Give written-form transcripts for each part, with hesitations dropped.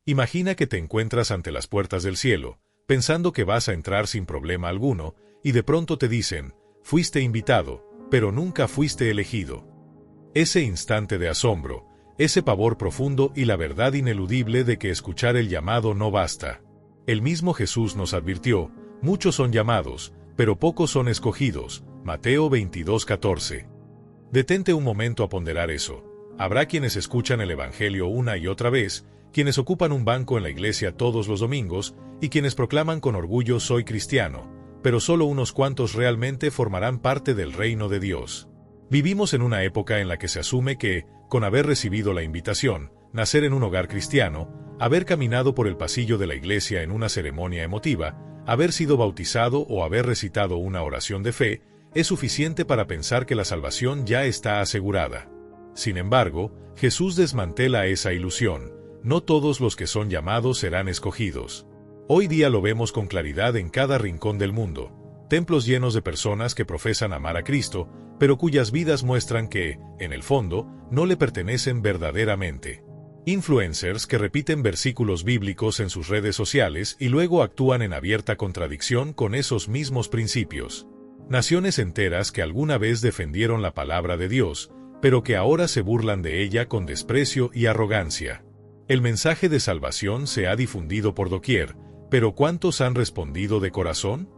Imagina que te encuentras ante las puertas del cielo, pensando que vas a entrar sin problema alguno, y de pronto te dicen, fuiste invitado, pero nunca fuiste elegido. Ese instante de asombro, ese pavor profundo y la verdad ineludible de que escuchar el llamado no basta. El mismo Jesús nos advirtió, muchos son llamados, pero pocos son escogidos. Mateo 22:14. Detente un momento a ponderar eso. Habrá quienes escuchan el Evangelio una y otra vez, quienes ocupan un banco en la iglesia todos los domingos, y quienes proclaman con orgullo soy cristiano, pero solo unos cuantos realmente formarán parte del reino de Dios. Vivimos en una época en la que se asume que, con haber recibido la invitación, nacer en un hogar cristiano, haber caminado por el pasillo de la iglesia en una ceremonia emotiva, haber sido bautizado o haber recitado una oración de fe, es suficiente para pensar que la salvación ya está asegurada. Sin embargo, Jesús desmantela esa ilusión. No todos los que son llamados serán escogidos. Hoy día lo vemos con claridad en cada rincón del mundo. Templos llenos de personas que profesan amar a Cristo, pero cuyas vidas muestran que, en el fondo, no le pertenecen verdaderamente. Influencers que repiten versículos bíblicos en sus redes sociales y luego actúan en abierta contradicción con esos mismos principios. Naciones enteras que alguna vez defendieron la palabra de Dios, pero que ahora se burlan de ella con desprecio y arrogancia. El mensaje de salvación se ha difundido por doquier, pero ¿cuántos han respondido de corazón?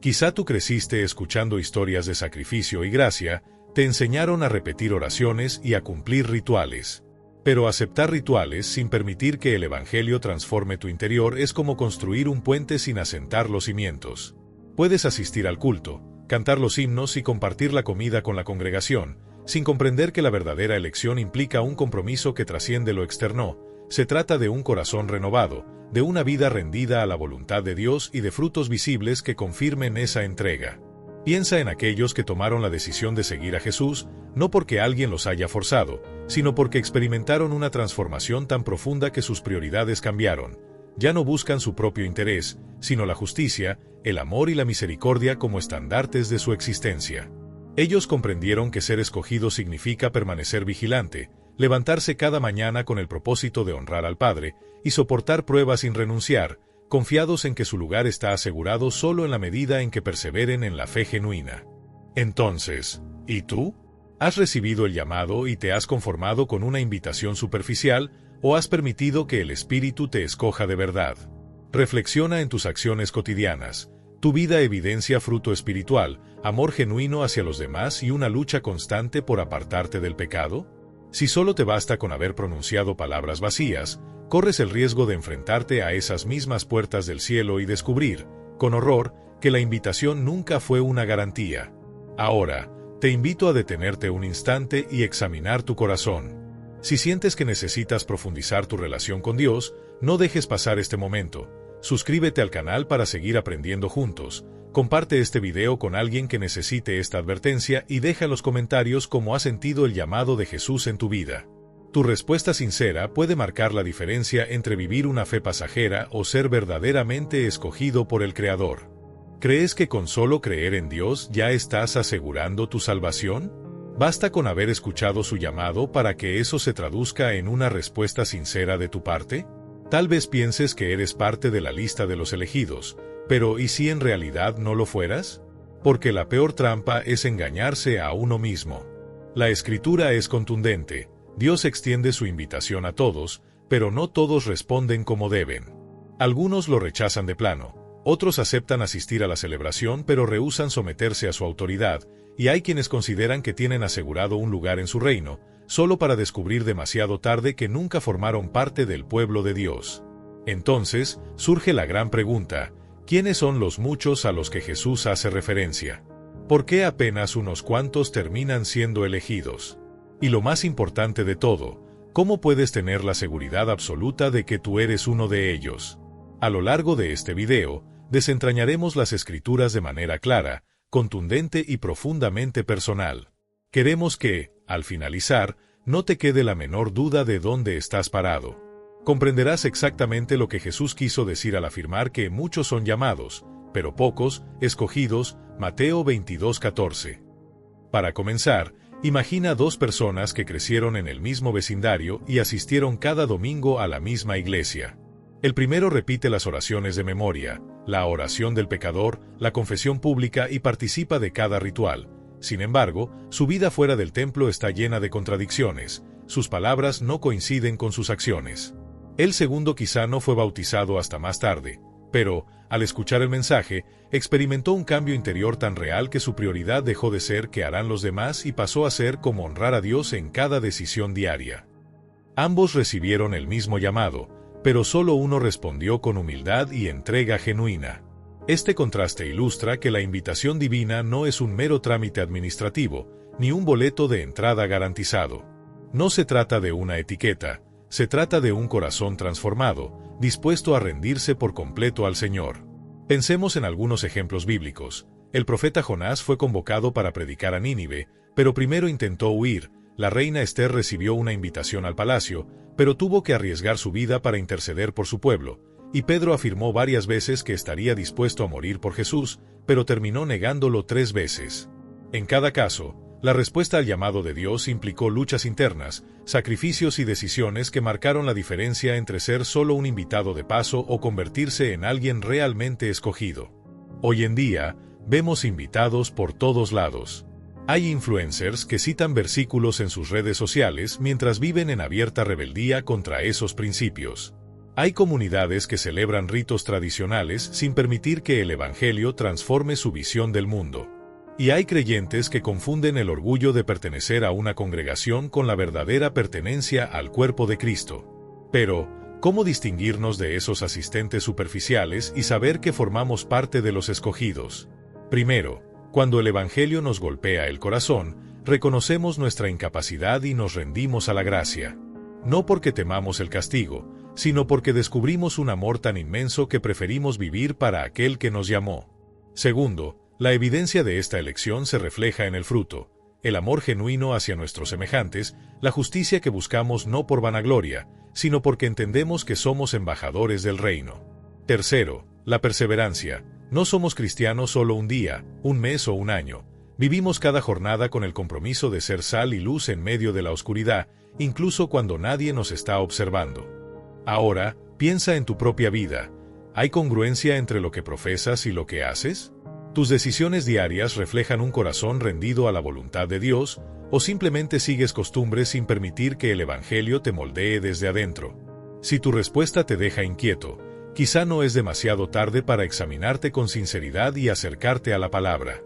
Quizá tú creciste escuchando historias de sacrificio y gracia, te enseñaron a repetir oraciones y a cumplir rituales. Pero aceptar rituales sin permitir que el Evangelio transforme tu interior es como construir un puente sin asentar los cimientos. Puedes asistir al culto, cantar los himnos y compartir la comida con la congregación, sin comprender que la verdadera elección implica un compromiso que trasciende lo externo. Se trata de un corazón renovado, de una vida rendida a la voluntad de Dios y de frutos visibles que confirmen esa entrega. Piensa en aquellos que tomaron la decisión de seguir a Jesús, no porque alguien los haya forzado, sino porque experimentaron una transformación tan profunda que sus prioridades cambiaron. Ya no buscan su propio interés, sino la justicia, el amor y la misericordia como estandartes de su existencia. Ellos comprendieron que ser escogido significa permanecer vigilante, levantarse cada mañana con el propósito de honrar al Padre y soportar pruebas sin renunciar, confiados en que su lugar está asegurado solo en la medida en que perseveren en la fe genuina. Entonces, ¿y tú? ¿Has recibido el llamado y te has conformado con una invitación superficial o has permitido que el Espíritu te escoja de verdad? Reflexiona en tus acciones cotidianas. Tu vida evidencia fruto espiritual, amor genuino hacia los demás y una lucha constante por apartarte del pecado. Si solo te basta con haber pronunciado palabras vacías, corres el riesgo de enfrentarte a esas mismas puertas del cielo y descubrir, con horror, que la invitación nunca fue una garantía. Ahora, te invito a detenerte un instante y examinar tu corazón. Si sientes que necesitas profundizar tu relación con Dios, no dejes pasar este momento. Suscríbete al canal para seguir aprendiendo juntos. Comparte este video con alguien que necesite esta advertencia y deja en los comentarios cómo has sentido el llamado de Jesús en tu vida. Tu respuesta sincera puede marcar la diferencia entre vivir una fe pasajera o ser verdaderamente escogido por el Creador. ¿Crees que con solo creer en Dios ya estás asegurando tu salvación? ¿Basta con haber escuchado su llamado para que eso se traduzca en una respuesta sincera de tu parte? Tal vez pienses que eres parte de la lista de los elegidos, pero ¿y si en realidad no lo fueras? Porque la peor trampa es engañarse a uno mismo. La Escritura es contundente. Dios extiende su invitación a todos, pero no todos responden como deben. Algunos lo rechazan de plano, otros aceptan asistir a la celebración pero rehúsan someterse a su autoridad, y hay quienes consideran que tienen asegurado un lugar en su reino, solo para descubrir demasiado tarde que nunca formaron parte del pueblo de Dios. Entonces, surge la gran pregunta: ¿quiénes son los muchos a los que Jesús hace referencia? ¿Por qué apenas unos cuantos terminan siendo elegidos? Y lo más importante de todo, ¿cómo puedes tener la seguridad absoluta de que tú eres uno de ellos? A lo largo de este video, desentrañaremos las Escrituras de manera clara, contundente y profundamente personal. Queremos que, al finalizar, no te quede la menor duda de dónde estás parado. Comprenderás exactamente lo que Jesús quiso decir al afirmar que muchos son llamados, pero pocos, escogidos, Mateo 22:14. Para comenzar, imagina dos personas que crecieron en el mismo vecindario y asistieron cada domingo a la misma iglesia. El primero repite las oraciones de memoria, la oración del pecador, la confesión pública y participa de cada ritual. Sin embargo, su vida fuera del templo está llena de contradicciones, sus palabras no coinciden con sus acciones. El segundo quizá no fue bautizado hasta más tarde, pero, al escuchar el mensaje, experimentó un cambio interior tan real que su prioridad dejó de ser qué harán los demás y pasó a ser cómo honrar a Dios en cada decisión diaria. Ambos recibieron el mismo llamado, pero solo uno respondió con humildad y entrega genuina. Este contraste ilustra que la invitación divina no es un mero trámite administrativo, ni un boleto de entrada garantizado. No se trata de una etiqueta, se trata de un corazón transformado, dispuesto a rendirse por completo al Señor. Pensemos en algunos ejemplos bíblicos. El profeta Jonás fue convocado para predicar a Nínive, pero primero intentó huir. La reina Esther recibió una invitación al palacio, pero tuvo que arriesgar su vida para interceder por su pueblo, y Pedro afirmó varias veces que estaría dispuesto a morir por Jesús, pero terminó negándolo 3 veces. En cada caso, la respuesta al llamado de Dios implicó luchas internas, sacrificios y decisiones que marcaron la diferencia entre ser solo un invitado de paso o convertirse en alguien realmente escogido. Hoy en día, vemos invitados por todos lados. Hay influencers que citan versículos en sus redes sociales mientras viven en abierta rebeldía contra esos principios. Hay comunidades que celebran ritos tradicionales sin permitir que el Evangelio transforme su visión del mundo. Y hay creyentes que confunden el orgullo de pertenecer a una congregación con la verdadera pertenencia al cuerpo de Cristo. Pero, ¿cómo distinguirnos de esos asistentes superficiales y saber que formamos parte de los escogidos? Primero, cuando el Evangelio nos golpea el corazón, reconocemos nuestra incapacidad y nos rendimos a la gracia. No porque temamos el castigo, sino porque descubrimos un amor tan inmenso que preferimos vivir para aquel que nos llamó. Segundo, la evidencia de esta elección se refleja en el fruto, el amor genuino hacia nuestros semejantes, la justicia que buscamos no por vanagloria, sino porque entendemos que somos embajadores del reino. Tercero, la perseverancia. No somos cristianos solo un día, un mes o un año. Vivimos cada jornada con el compromiso de ser sal y luz en medio de la oscuridad, incluso cuando nadie nos está observando. Ahora, piensa en tu propia vida. ¿Hay congruencia entre lo que profesas y lo que haces? ¿Tus decisiones diarias reflejan un corazón rendido a la voluntad de Dios, o simplemente sigues costumbres sin permitir que el Evangelio te moldee desde adentro? Si tu respuesta te deja inquieto, quizá no es demasiado tarde para examinarte con sinceridad y acercarte a la palabra.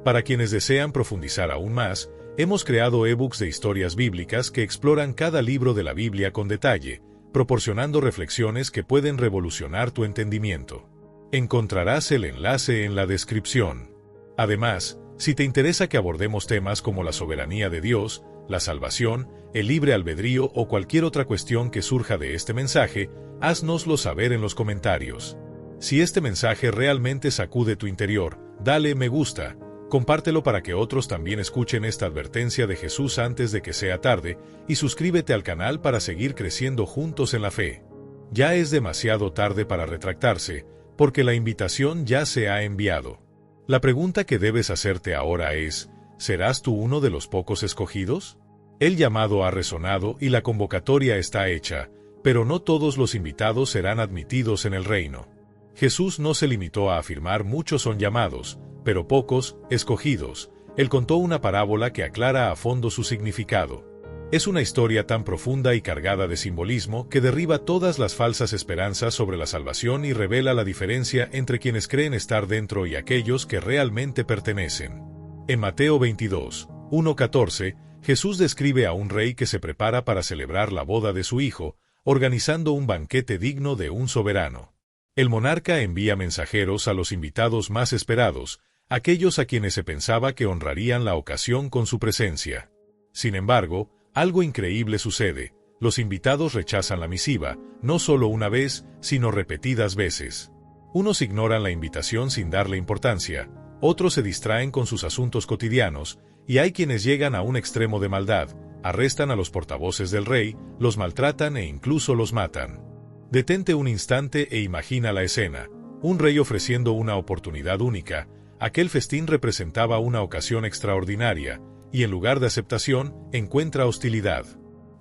Para quienes desean profundizar aún más, hemos creado ebooks de historias bíblicas que exploran cada libro de la Biblia con detalle, proporcionando reflexiones que pueden revolucionar tu entendimiento. Encontrarás el enlace en la descripción. Además, si te interesa que abordemos temas como la soberanía de Dios, la salvación, el libre albedrío o cualquier otra cuestión que surja de este mensaje, háznoslo saber en los comentarios. Si este mensaje realmente sacude tu interior, dale me gusta, compártelo para que otros también escuchen esta advertencia de Jesús antes de que sea tarde, y suscríbete al canal para seguir creciendo juntos en la fe. Ya es demasiado tarde para retractarse, porque la invitación ya se ha enviado. La pregunta que debes hacerte ahora es, ¿serás tú uno de los pocos escogidos? El llamado ha resonado y la convocatoria está hecha, pero no todos los invitados serán admitidos en el reino. Jesús no se limitó a afirmar muchos son llamados, pero pocos, escogidos. Él contó una parábola que aclara a fondo su significado. Es una historia tan profunda y cargada de simbolismo que derriba todas las falsas esperanzas sobre la salvación y revela la diferencia entre quienes creen estar dentro y aquellos que realmente pertenecen. En Mateo 22, 1-14, Jesús describe a un rey que se prepara para celebrar la boda de su hijo, organizando un banquete digno de un soberano. El monarca envía mensajeros a los invitados más esperados, aquellos a quienes se pensaba que honrarían la ocasión con su presencia. Sin embargo, algo increíble sucede. Los invitados rechazan la misiva, no solo una vez, sino repetidas veces. Unos ignoran la invitación sin darle importancia, otros se distraen con sus asuntos cotidianos, y hay quienes llegan a un extremo de maldad, arrestan a los portavoces del rey, los maltratan e incluso los matan. Detente un instante e imagina la escena. Un rey ofreciendo una oportunidad única. Aquel festín representaba una ocasión extraordinaria, y en lugar de aceptación, encuentra hostilidad.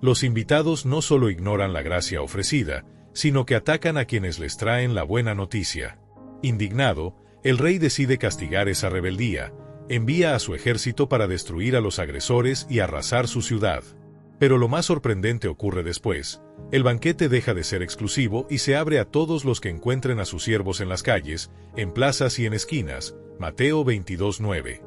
Los invitados no solo ignoran la gracia ofrecida, sino que atacan a quienes les traen la buena noticia. Indignado, el rey decide castigar esa rebeldía, envía a su ejército para destruir a los agresores y arrasar su ciudad. Pero lo más sorprendente ocurre después. El banquete deja de ser exclusivo y se abre a todos los que encuentren a sus siervos en las calles, en plazas y en esquinas. Mateo 22:9.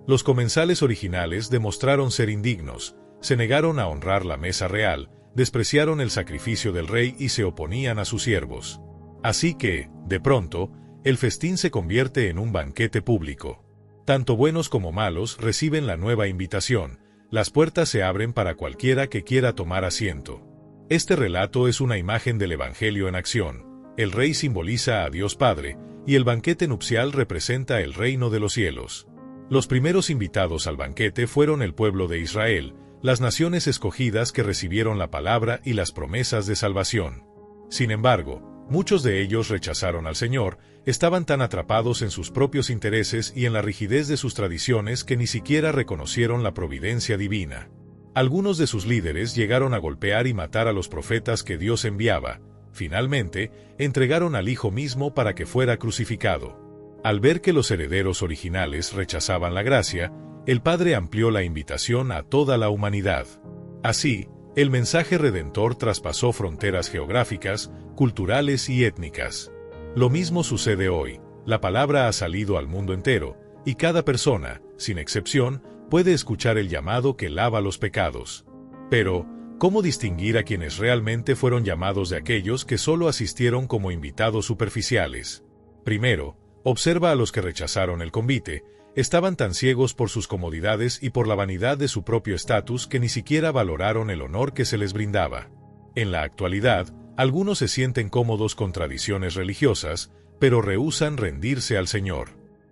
Los comensales originales demostraron ser indignos, se negaron a honrar la mesa real, despreciaron el sacrificio del rey y se oponían a sus siervos. Así que, de pronto, el festín se convierte en un banquete público. Tanto buenos como malos reciben la nueva invitación, las puertas se abren para cualquiera que quiera tomar asiento. Este relato es una imagen del Evangelio en acción. El rey simboliza a Dios Padre, y el banquete nupcial representa el reino de los cielos. Los primeros invitados al banquete fueron el pueblo de Israel, las naciones escogidas que recibieron la palabra y las promesas de salvación. Sin embargo, muchos de ellos rechazaron al Señor, estaban tan atrapados en sus propios intereses y en la rigidez de sus tradiciones que ni siquiera reconocieron la providencia divina. Algunos de sus líderes llegaron a golpear y matar a los profetas que Dios enviaba. Finalmente, entregaron al Hijo mismo para que fuera crucificado. Al ver que los herederos originales rechazaban la gracia, el Padre amplió la invitación a toda la humanidad. Así, el mensaje redentor traspasó fronteras geográficas, culturales y étnicas. Lo mismo sucede hoy, la palabra ha salido al mundo entero, y cada persona, sin excepción, puede escuchar el llamado que lava los pecados. Pero, ¿cómo distinguir a quienes realmente fueron llamados de aquellos que solo asistieron como invitados superficiales? Primero, observa a los que rechazaron el convite, estaban tan ciegos por sus comodidades y por la vanidad de su propio estatus que ni siquiera valoraron el honor que se les brindaba. En la actualidad, algunos se sienten cómodos con tradiciones religiosas, pero rehúsan rendirse al Señor.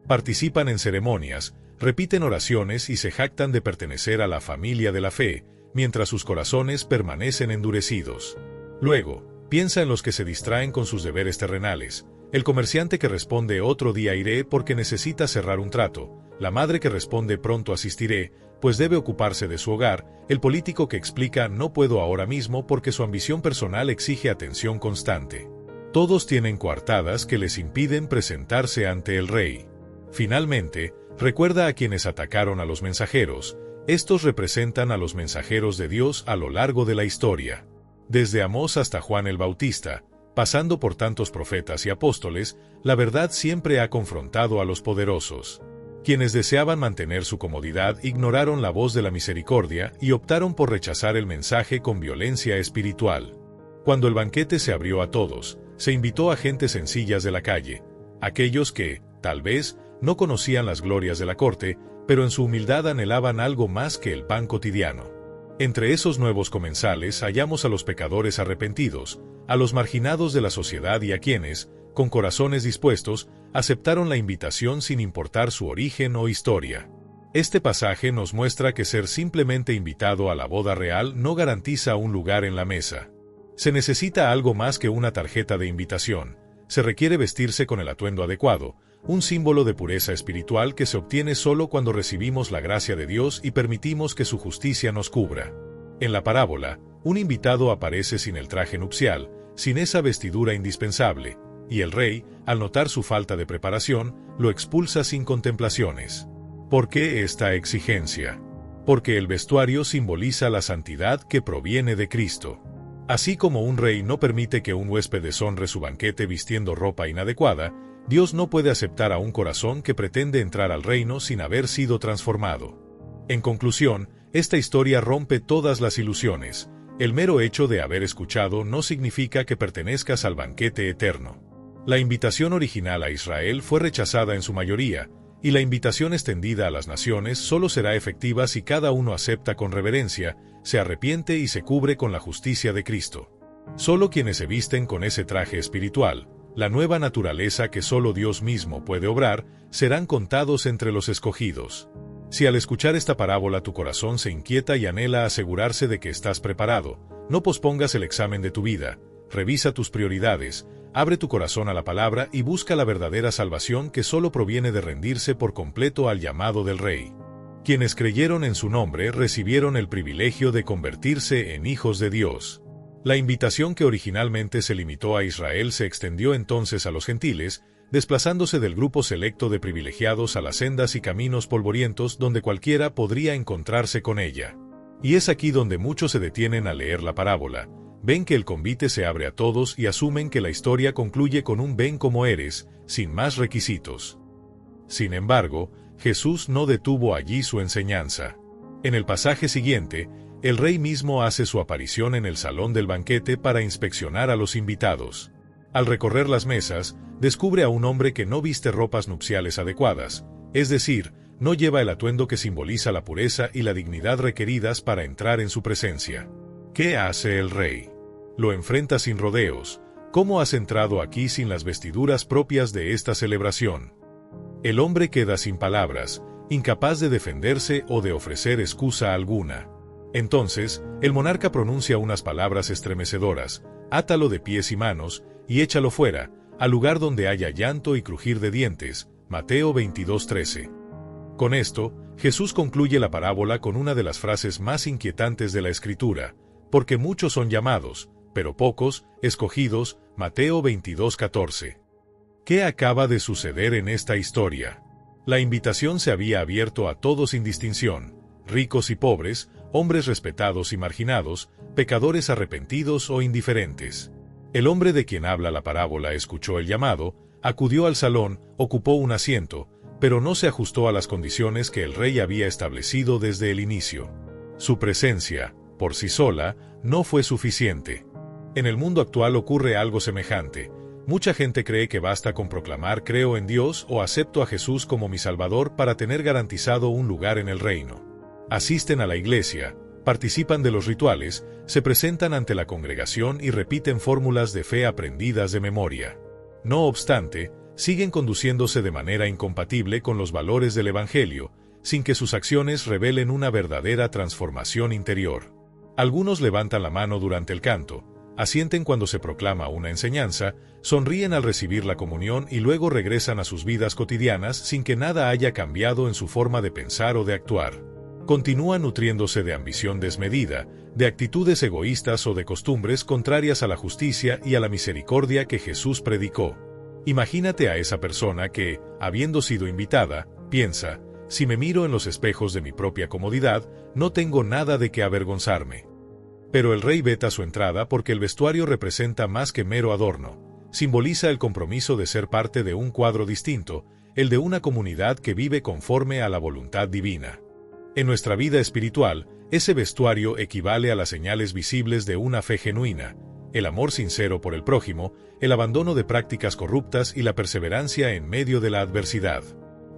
Participan en ceremonias, repiten oraciones y se jactan de pertenecer a la familia de la fe, mientras sus corazones permanecen endurecidos. Luego, piensa en los que se distraen con sus deberes terrenales, el comerciante que responde otro día iré porque necesita cerrar un trato, la madre que responde pronto asistiré, pues debe ocuparse de su hogar, el político que explica no puedo ahora mismo porque su ambición personal exige atención constante. Todos tienen coartadas que les impiden presentarse ante el rey. Finalmente, recuerda a quienes atacaron a los mensajeros. Estos representan a los mensajeros de Dios a lo largo de la historia. Desde Amós hasta Juan el Bautista, pasando por tantos profetas y apóstoles, la verdad siempre ha confrontado a los poderosos. Quienes deseaban mantener su comodidad ignoraron la voz de la misericordia y optaron por rechazar el mensaje con violencia espiritual. Cuando el banquete se abrió a todos, se invitó a gentes sencillas de la calle, aquellos que, tal vez, no conocían las glorias de la corte, pero en su humildad anhelaban algo más que el pan cotidiano. Entre esos nuevos comensales hallamos a los pecadores arrepentidos, a los marginados de la sociedad y a quienes, con corazones dispuestos, aceptaron la invitación sin importar su origen o historia. Este pasaje nos muestra que ser simplemente invitado a la boda real no garantiza un lugar en la mesa. Se necesita algo más que una tarjeta de invitación. Se requiere vestirse con el atuendo adecuado, un símbolo de pureza espiritual que se obtiene solo cuando recibimos la gracia de Dios y permitimos que su justicia nos cubra. En la parábola, un invitado aparece sin el traje nupcial, sin esa vestidura indispensable, y el rey, al notar su falta de preparación, lo expulsa sin contemplaciones. ¿Por qué esta exigencia? Porque el vestuario simboliza la santidad que proviene de Cristo. Así como un rey no permite que un huésped deshonre su banquete vistiendo ropa inadecuada, Dios no puede aceptar a un corazón que pretende entrar al reino sin haber sido transformado. En conclusión, esta historia rompe todas las ilusiones. El mero hecho de haber escuchado no significa que pertenezcas al banquete eterno. La invitación original a Israel fue rechazada en su mayoría, y la invitación extendida a las naciones solo será efectiva si cada uno acepta con reverencia, se arrepiente y se cubre con la justicia de Cristo. Solo quienes se visten con ese traje espiritual, la nueva naturaleza que solo Dios mismo puede obrar, serán contados entre los escogidos. Si al escuchar esta parábola tu corazón se inquieta y anhela asegurarse de que estás preparado, no pospongas el examen de tu vida, revisa tus prioridades, abre tu corazón a la palabra y busca la verdadera salvación que solo proviene de rendirse por completo al llamado del Rey. Quienes creyeron en su nombre recibieron el privilegio de convertirse en hijos de Dios. La invitación que originalmente se limitó a Israel se extendió entonces a los gentiles, desplazándose del grupo selecto de privilegiados a las sendas y caminos polvorientos donde cualquiera podría encontrarse con ella. Y es aquí donde muchos se detienen a leer la parábola, ven que el convite se abre a todos y asumen que la historia concluye con un ven como eres, sin más requisitos. Sin embargo, Jesús no detuvo allí su enseñanza. En el pasaje siguiente, el rey mismo hace su aparición en el salón del banquete para inspeccionar a los invitados. Al recorrer las mesas, descubre a un hombre que no viste ropas nupciales adecuadas, es decir, no lleva el atuendo que simboliza la pureza y la dignidad requeridas para entrar en su presencia. ¿Qué hace el rey? Lo enfrenta sin rodeos. ¿Cómo has entrado aquí sin las vestiduras propias de esta celebración? El hombre queda sin palabras, incapaz de defenderse o de ofrecer excusa alguna. Entonces, el monarca pronuncia unas palabras estremecedoras: átalo de pies y manos, y échalo fuera, al lugar donde haya llanto y crujir de dientes. Mateo 22:13. Con esto, Jesús concluye la parábola con una de las frases más inquietantes de la Escritura: porque muchos son llamados, pero pocos, escogidos. Mateo 22:14. ¿Qué acaba de suceder en esta historia? La invitación se había abierto a todos sin distinción, ricos y pobres, hombres respetados y marginados, pecadores arrepentidos o indiferentes. El hombre de quien habla la parábola escuchó el llamado, acudió al salón, ocupó un asiento, pero no se ajustó a las condiciones que el rey había establecido desde el inicio. Su presencia, por sí sola, no fue suficiente. En el mundo actual ocurre algo semejante. Mucha gente cree que basta con proclamar creo en Dios o acepto a Jesús como mi Salvador para tener garantizado un lugar en el reino. Asisten a la iglesia, participan de los rituales, se presentan ante la congregación y repiten fórmulas de fe aprendidas de memoria. No obstante, siguen conduciéndose de manera incompatible con los valores del Evangelio, sin que sus acciones revelen una verdadera transformación interior. Algunos levantan la mano durante el canto, asienten cuando se proclama una enseñanza, sonríen al recibir la comunión y luego regresan a sus vidas cotidianas sin que nada haya cambiado en su forma de pensar o de actuar. Continúan nutriéndose de ambición desmedida, de actitudes egoístas o de costumbres contrarias a la justicia y a la misericordia que Jesús predicó. Imagínate a esa persona que, habiendo sido invitada, piensa: si me miro en los espejos de mi propia comodidad, no tengo nada de qué avergonzarme. Pero el rey veta su entrada porque el vestuario representa más que mero adorno, simboliza el compromiso de ser parte de un cuadro distinto, el de una comunidad que vive conforme a la voluntad divina. En nuestra vida espiritual, ese vestuario equivale a las señales visibles de una fe genuina, el amor sincero por el prójimo, el abandono de prácticas corruptas y la perseverancia en medio de la adversidad.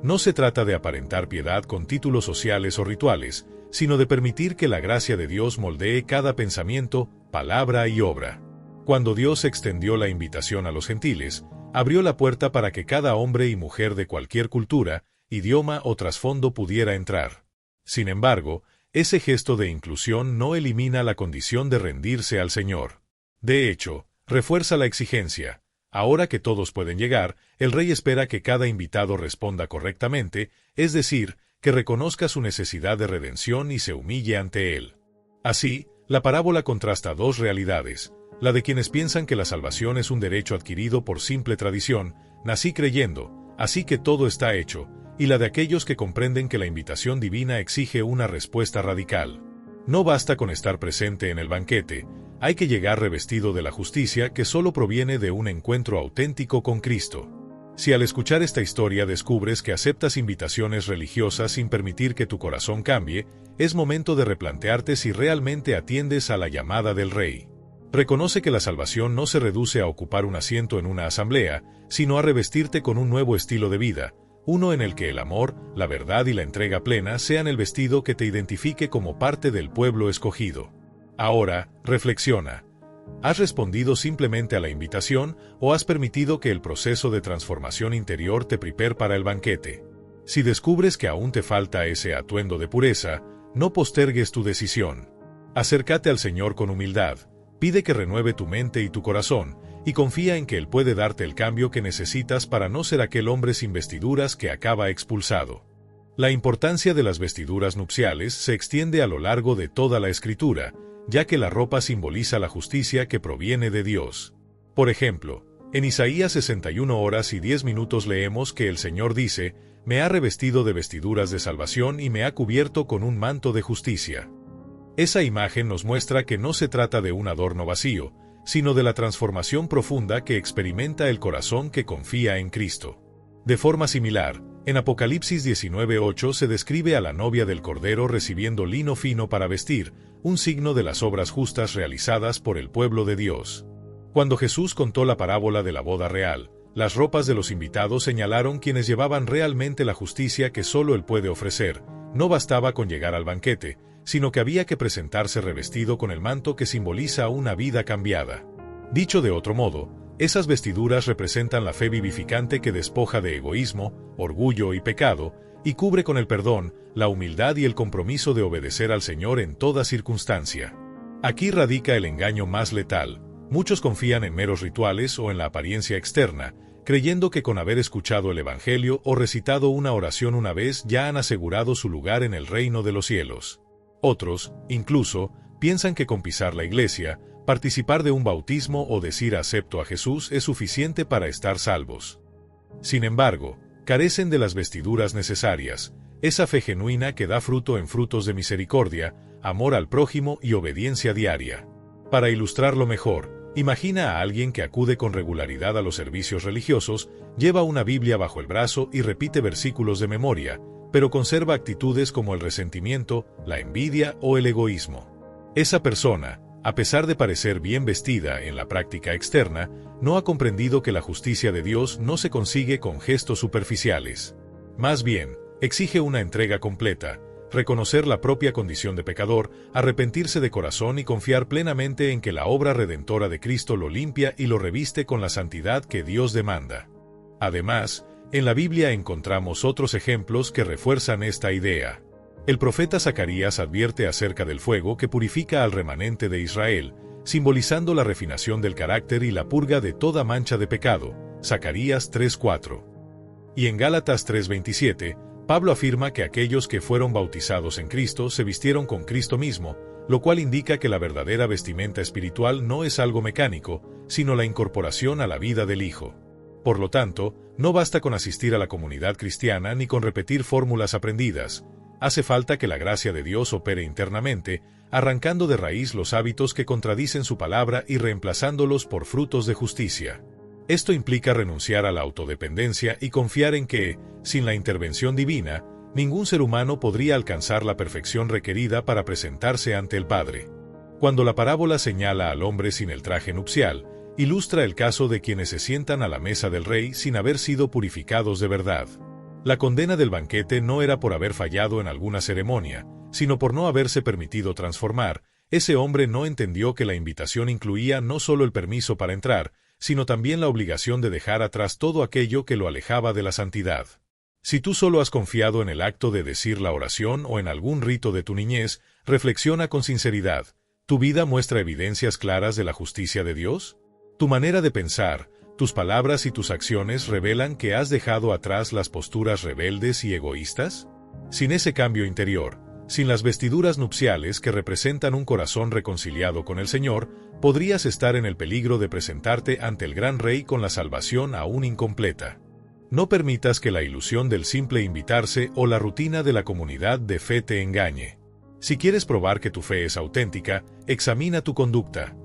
No se trata de aparentar piedad con títulos sociales o rituales, sino de permitir que la gracia de Dios moldee cada pensamiento, palabra y obra. Cuando Dios extendió la invitación a los gentiles, abrió la puerta para que cada hombre y mujer de cualquier cultura, idioma o trasfondo pudiera entrar. Sin embargo, ese gesto de inclusión no elimina la condición de rendirse al Señor. De hecho, refuerza la exigencia. Ahora que todos pueden llegar, el rey espera que cada invitado responda correctamente, es decir, que reconozca su necesidad de redención y se humille ante él. Así, la parábola contrasta dos realidades: la de quienes piensan que la salvación es un derecho adquirido por simple tradición, nací creyendo, así que todo está hecho, y la de aquellos que comprenden que la invitación divina exige una respuesta radical. No basta con estar presente en el banquete, hay que llegar revestido de la justicia que solo proviene de un encuentro auténtico con Cristo. Si al escuchar esta historia descubres que aceptas invitaciones religiosas sin permitir que tu corazón cambie, es momento de replantearte si realmente atiendes a la llamada del Rey. Reconoce que la salvación no se reduce a ocupar un asiento en una asamblea, sino a revestirte con un nuevo estilo de vida, uno en el que el amor, la verdad y la entrega plena sean el vestido que te identifique como parte del pueblo escogido. Ahora, reflexiona. ¿Has respondido simplemente a la invitación o has permitido que el proceso de transformación interior te prepare para el banquete? Si descubres que aún te falta ese atuendo de pureza, no postergues tu decisión. Acércate al Señor con humildad, pide que renueve tu mente y tu corazón, y confía en que Él puede darte el cambio que necesitas para no ser aquel hombre sin vestiduras que acaba expulsado. La importancia de las vestiduras nupciales se extiende a lo largo de toda la Escritura, ya que la ropa simboliza la justicia que proviene de Dios. Por ejemplo, en Isaías 61:10 leemos que el Señor dice: «Me ha revestido de vestiduras de salvación y me ha cubierto con un manto de justicia». Esa imagen nos muestra que no se trata de un adorno vacío, sino de la transformación profunda que experimenta el corazón que confía en Cristo. De forma similar, en Apocalipsis 19:8 se describe a la novia del Cordero recibiendo lino fino para vestir, un signo de las obras justas realizadas por el pueblo de Dios. Cuando Jesús contó la parábola de la boda real, las ropas de los invitados señalaron quienes llevaban realmente la justicia que solo Él puede ofrecer. No bastaba con llegar al banquete, sino que había que presentarse revestido con el manto que simboliza una vida cambiada. Dicho de otro modo, esas vestiduras representan la fe vivificante que despoja de egoísmo, orgullo y pecado, y cubre con el perdón, la humildad y el compromiso de obedecer al Señor en toda circunstancia. Aquí radica el engaño más letal. Muchos confían en meros rituales o en la apariencia externa, creyendo que con haber escuchado el Evangelio o recitado una oración una vez ya han asegurado su lugar en el reino de los cielos. Otros, incluso, piensan que con pisar la iglesia, participar de un bautismo o decir acepto a Jesús es suficiente para estar salvos. Sin embargo, carecen de las vestiduras necesarias, esa fe genuina que da fruto en frutos de misericordia, amor al prójimo y obediencia diaria. Para ilustrarlo mejor, imagina a alguien que acude con regularidad a los servicios religiosos, lleva una Biblia bajo el brazo y repite versículos de memoria, pero conserva actitudes como el resentimiento, la envidia o el egoísmo. Esa persona, a pesar de parecer bien vestida en la práctica externa, no ha comprendido que la justicia de Dios no se consigue con gestos superficiales. Más bien, exige una entrega completa, reconocer la propia condición de pecador, arrepentirse de corazón y confiar plenamente en que la obra redentora de Cristo lo limpia y lo reviste con la santidad que Dios demanda. Además, en la Biblia encontramos otros ejemplos que refuerzan esta idea. El profeta Zacarías advierte acerca del fuego que purifica al remanente de Israel, simbolizando la refinación del carácter y la purga de toda mancha de pecado. Zacarías 3:4. Y en Gálatas 3:27, Pablo afirma que aquellos que fueron bautizados en Cristo se vistieron con Cristo mismo, lo cual indica que la verdadera vestimenta espiritual no es algo mecánico, sino la incorporación a la vida del Hijo. Por lo tanto, no basta con asistir a la comunidad cristiana ni con repetir fórmulas aprendidas. Hace falta que la gracia de Dios opere internamente, arrancando de raíz los hábitos que contradicen su palabra y reemplazándolos por frutos de justicia. Esto implica renunciar a la autodependencia y confiar en que, sin la intervención divina, ningún ser humano podría alcanzar la perfección requerida para presentarse ante el Padre. Cuando la parábola señala al hombre sin el traje nupcial, ilustra el caso de quienes se sientan a la mesa del rey sin haber sido purificados de verdad. La condena del banquete no era por haber fallado en alguna ceremonia, sino por no haberse permitido transformar. Ese hombre no entendió que la invitación incluía no solo el permiso para entrar, sino también la obligación de dejar atrás todo aquello que lo alejaba de la santidad. Si tú solo has confiado en el acto de decir la oración o en algún rito de tu niñez, reflexiona con sinceridad. ¿Tu vida muestra evidencias claras de la justicia de Dios? ¿Tu manera de pensar, tus palabras y tus acciones revelan que has dejado atrás las posturas rebeldes y egoístas? Sin ese cambio interior, sin las vestiduras nupciales que representan un corazón reconciliado con el Señor, podrías estar en el peligro de presentarte ante el gran Rey con la salvación aún incompleta. No permitas que la ilusión del simple invitarse o la rutina de la comunidad de fe te engañe. Si quieres probar que tu fe es auténtica, examina tu conducta.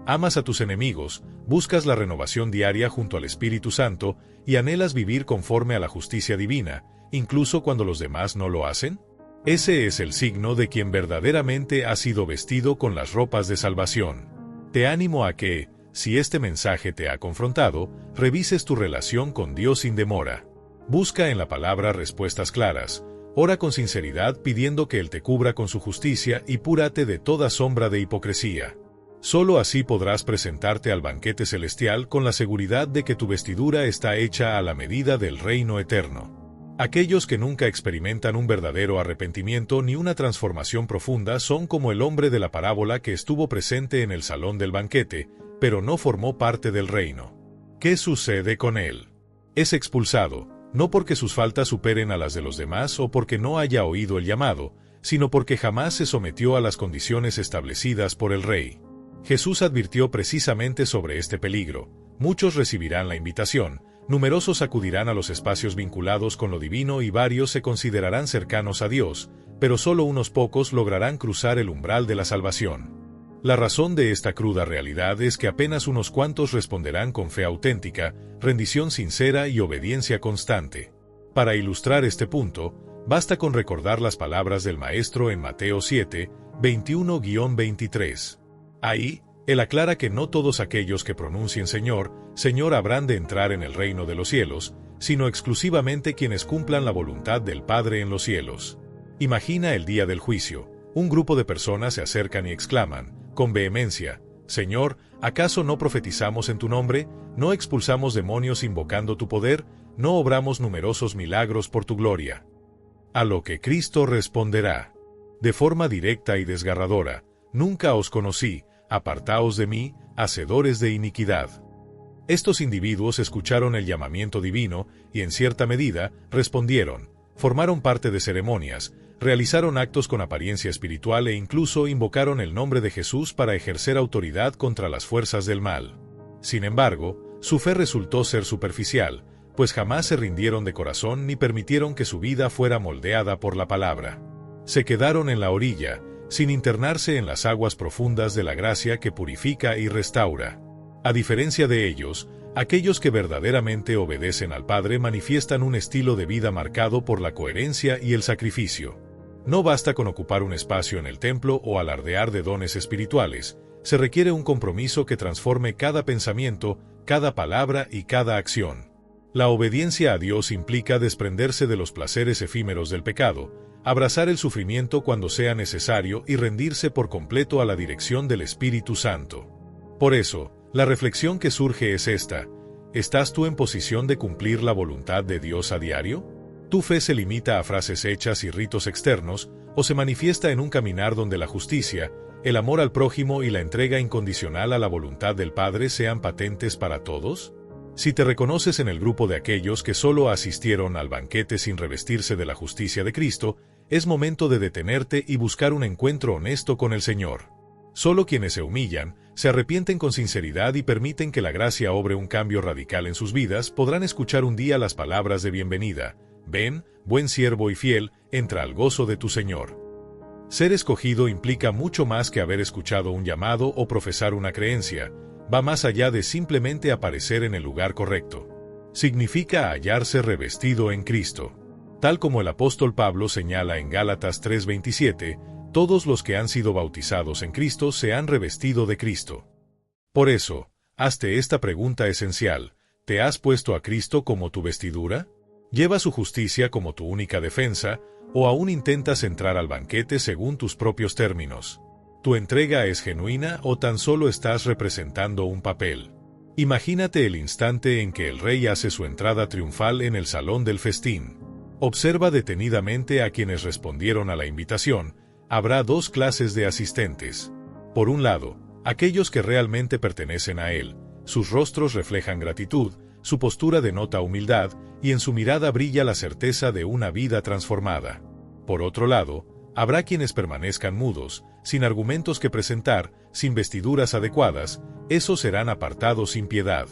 Amas a tus enemigos, buscas la renovación diaria junto al Espíritu Santo y anhelas vivir conforme a la justicia divina, incluso cuando los demás no lo hacen. Ese es el signo de quien verdaderamente ha sido vestido con las ropas de salvación. Te animo a que, si este mensaje te ha confrontado, revises tu relación con Dios sin demora. Busca en la palabra respuestas claras, ora con sinceridad pidiendo que Él te cubra con su justicia y púrate de toda sombra de hipocresía. Solo así podrás presentarte al banquete celestial con la seguridad de que tu vestidura está hecha a la medida del reino eterno. Aquellos que nunca experimentan un verdadero arrepentimiento ni una transformación profunda son como el hombre de la parábola que estuvo presente en el salón del banquete, pero no formó parte del reino. ¿Qué sucede con él? Es expulsado, no porque sus faltas superen a las de los demás o porque no haya oído el llamado, sino porque jamás se sometió a las condiciones establecidas por el rey. Jesús advirtió precisamente sobre este peligro. Muchos recibirán la invitación, numerosos acudirán a los espacios vinculados con lo divino y varios se considerarán cercanos a Dios, pero solo unos pocos lograrán cruzar el umbral de la salvación. La razón de esta cruda realidad es que apenas unos cuantos responderán con fe auténtica, rendición sincera y obediencia constante. Para ilustrar este punto, basta con recordar las palabras del Maestro en Mateo 7, 21-23. Ahí, Él aclara que no todos aquellos que pronuncien Señor, Señor habrán de entrar en el reino de los cielos, sino exclusivamente quienes cumplan la voluntad del Padre en los cielos. Imagina el día del juicio. Un grupo de personas se acercan y exclaman, con vehemencia, Señor, ¿acaso no profetizamos en tu nombre? ¿No expulsamos demonios invocando tu poder? ¿No obramos numerosos milagros por tu gloria? A lo que Cristo responderá, de forma directa y desgarradora, nunca os conocí, apartaos de mí, hacedores de iniquidad. Estos individuos escucharon el llamamiento divino y en cierta medida respondieron, formaron parte de ceremonias, realizaron actos con apariencia espiritual e incluso invocaron el nombre de Jesús para ejercer autoridad contra las fuerzas del mal. Sin embargo, su fe resultó ser superficial, pues jamás se rindieron de corazón ni permitieron que su vida fuera moldeada por la palabra. Se quedaron en la orilla, sin internarse en las aguas profundas de la gracia que purifica y restaura. A diferencia de ellos, aquellos que verdaderamente obedecen al Padre manifiestan un estilo de vida marcado por la coherencia y el sacrificio. No basta con ocupar un espacio en el templo o alardear de dones espirituales, se requiere un compromiso que transforme cada pensamiento, cada palabra y cada acción. La obediencia a Dios implica desprenderse de los placeres efímeros del pecado, abrazar el sufrimiento cuando sea necesario y rendirse por completo a la dirección del Espíritu Santo. Por eso, la reflexión que surge es esta: ¿estás tú en posición de cumplir la voluntad de Dios a diario? ¿Tu fe se limita a frases hechas y ritos externos, o se manifiesta en un caminar donde la justicia, el amor al prójimo y la entrega incondicional a la voluntad del Padre sean patentes para todos? Si te reconoces en el grupo de aquellos que solo asistieron al banquete sin revestirse de la justicia de Cristo, es momento de detenerte y buscar un encuentro honesto con el Señor. Solo quienes se humillan, se arrepienten con sinceridad y permiten que la gracia obre un cambio radical en sus vidas podrán escuchar un día las palabras de bienvenida: ven, buen siervo y fiel, entra al gozo de tu Señor. Ser escogido implica mucho más que haber escuchado un llamado o profesar una creencia. Va más allá de simplemente aparecer en el lugar correcto. Significa hallarse revestido en Cristo. Tal como el apóstol Pablo señala en Gálatas 3:27, todos los que han sido bautizados en Cristo se han revestido de Cristo. Por eso, hazte esta pregunta esencial: ¿te has puesto a Cristo como tu vestidura? ¿Llevas su justicia como tu única defensa, o aún intentas entrar al banquete según tus propios términos? ¿Tu entrega es genuina o tan solo estás representando un papel? Imagínate el instante en que el rey hace su entrada triunfal en el salón del festín. Observa detenidamente a quienes respondieron a la invitación. Habrá dos clases de asistentes. Por un lado, aquellos que realmente pertenecen a él. Sus rostros reflejan gratitud, su postura denota humildad, y en su mirada brilla la certeza de una vida transformada. Por otro lado, habrá quienes permanezcan mudos, sin argumentos que presentar, sin vestiduras adecuadas. Esos serán apartados sin piedad.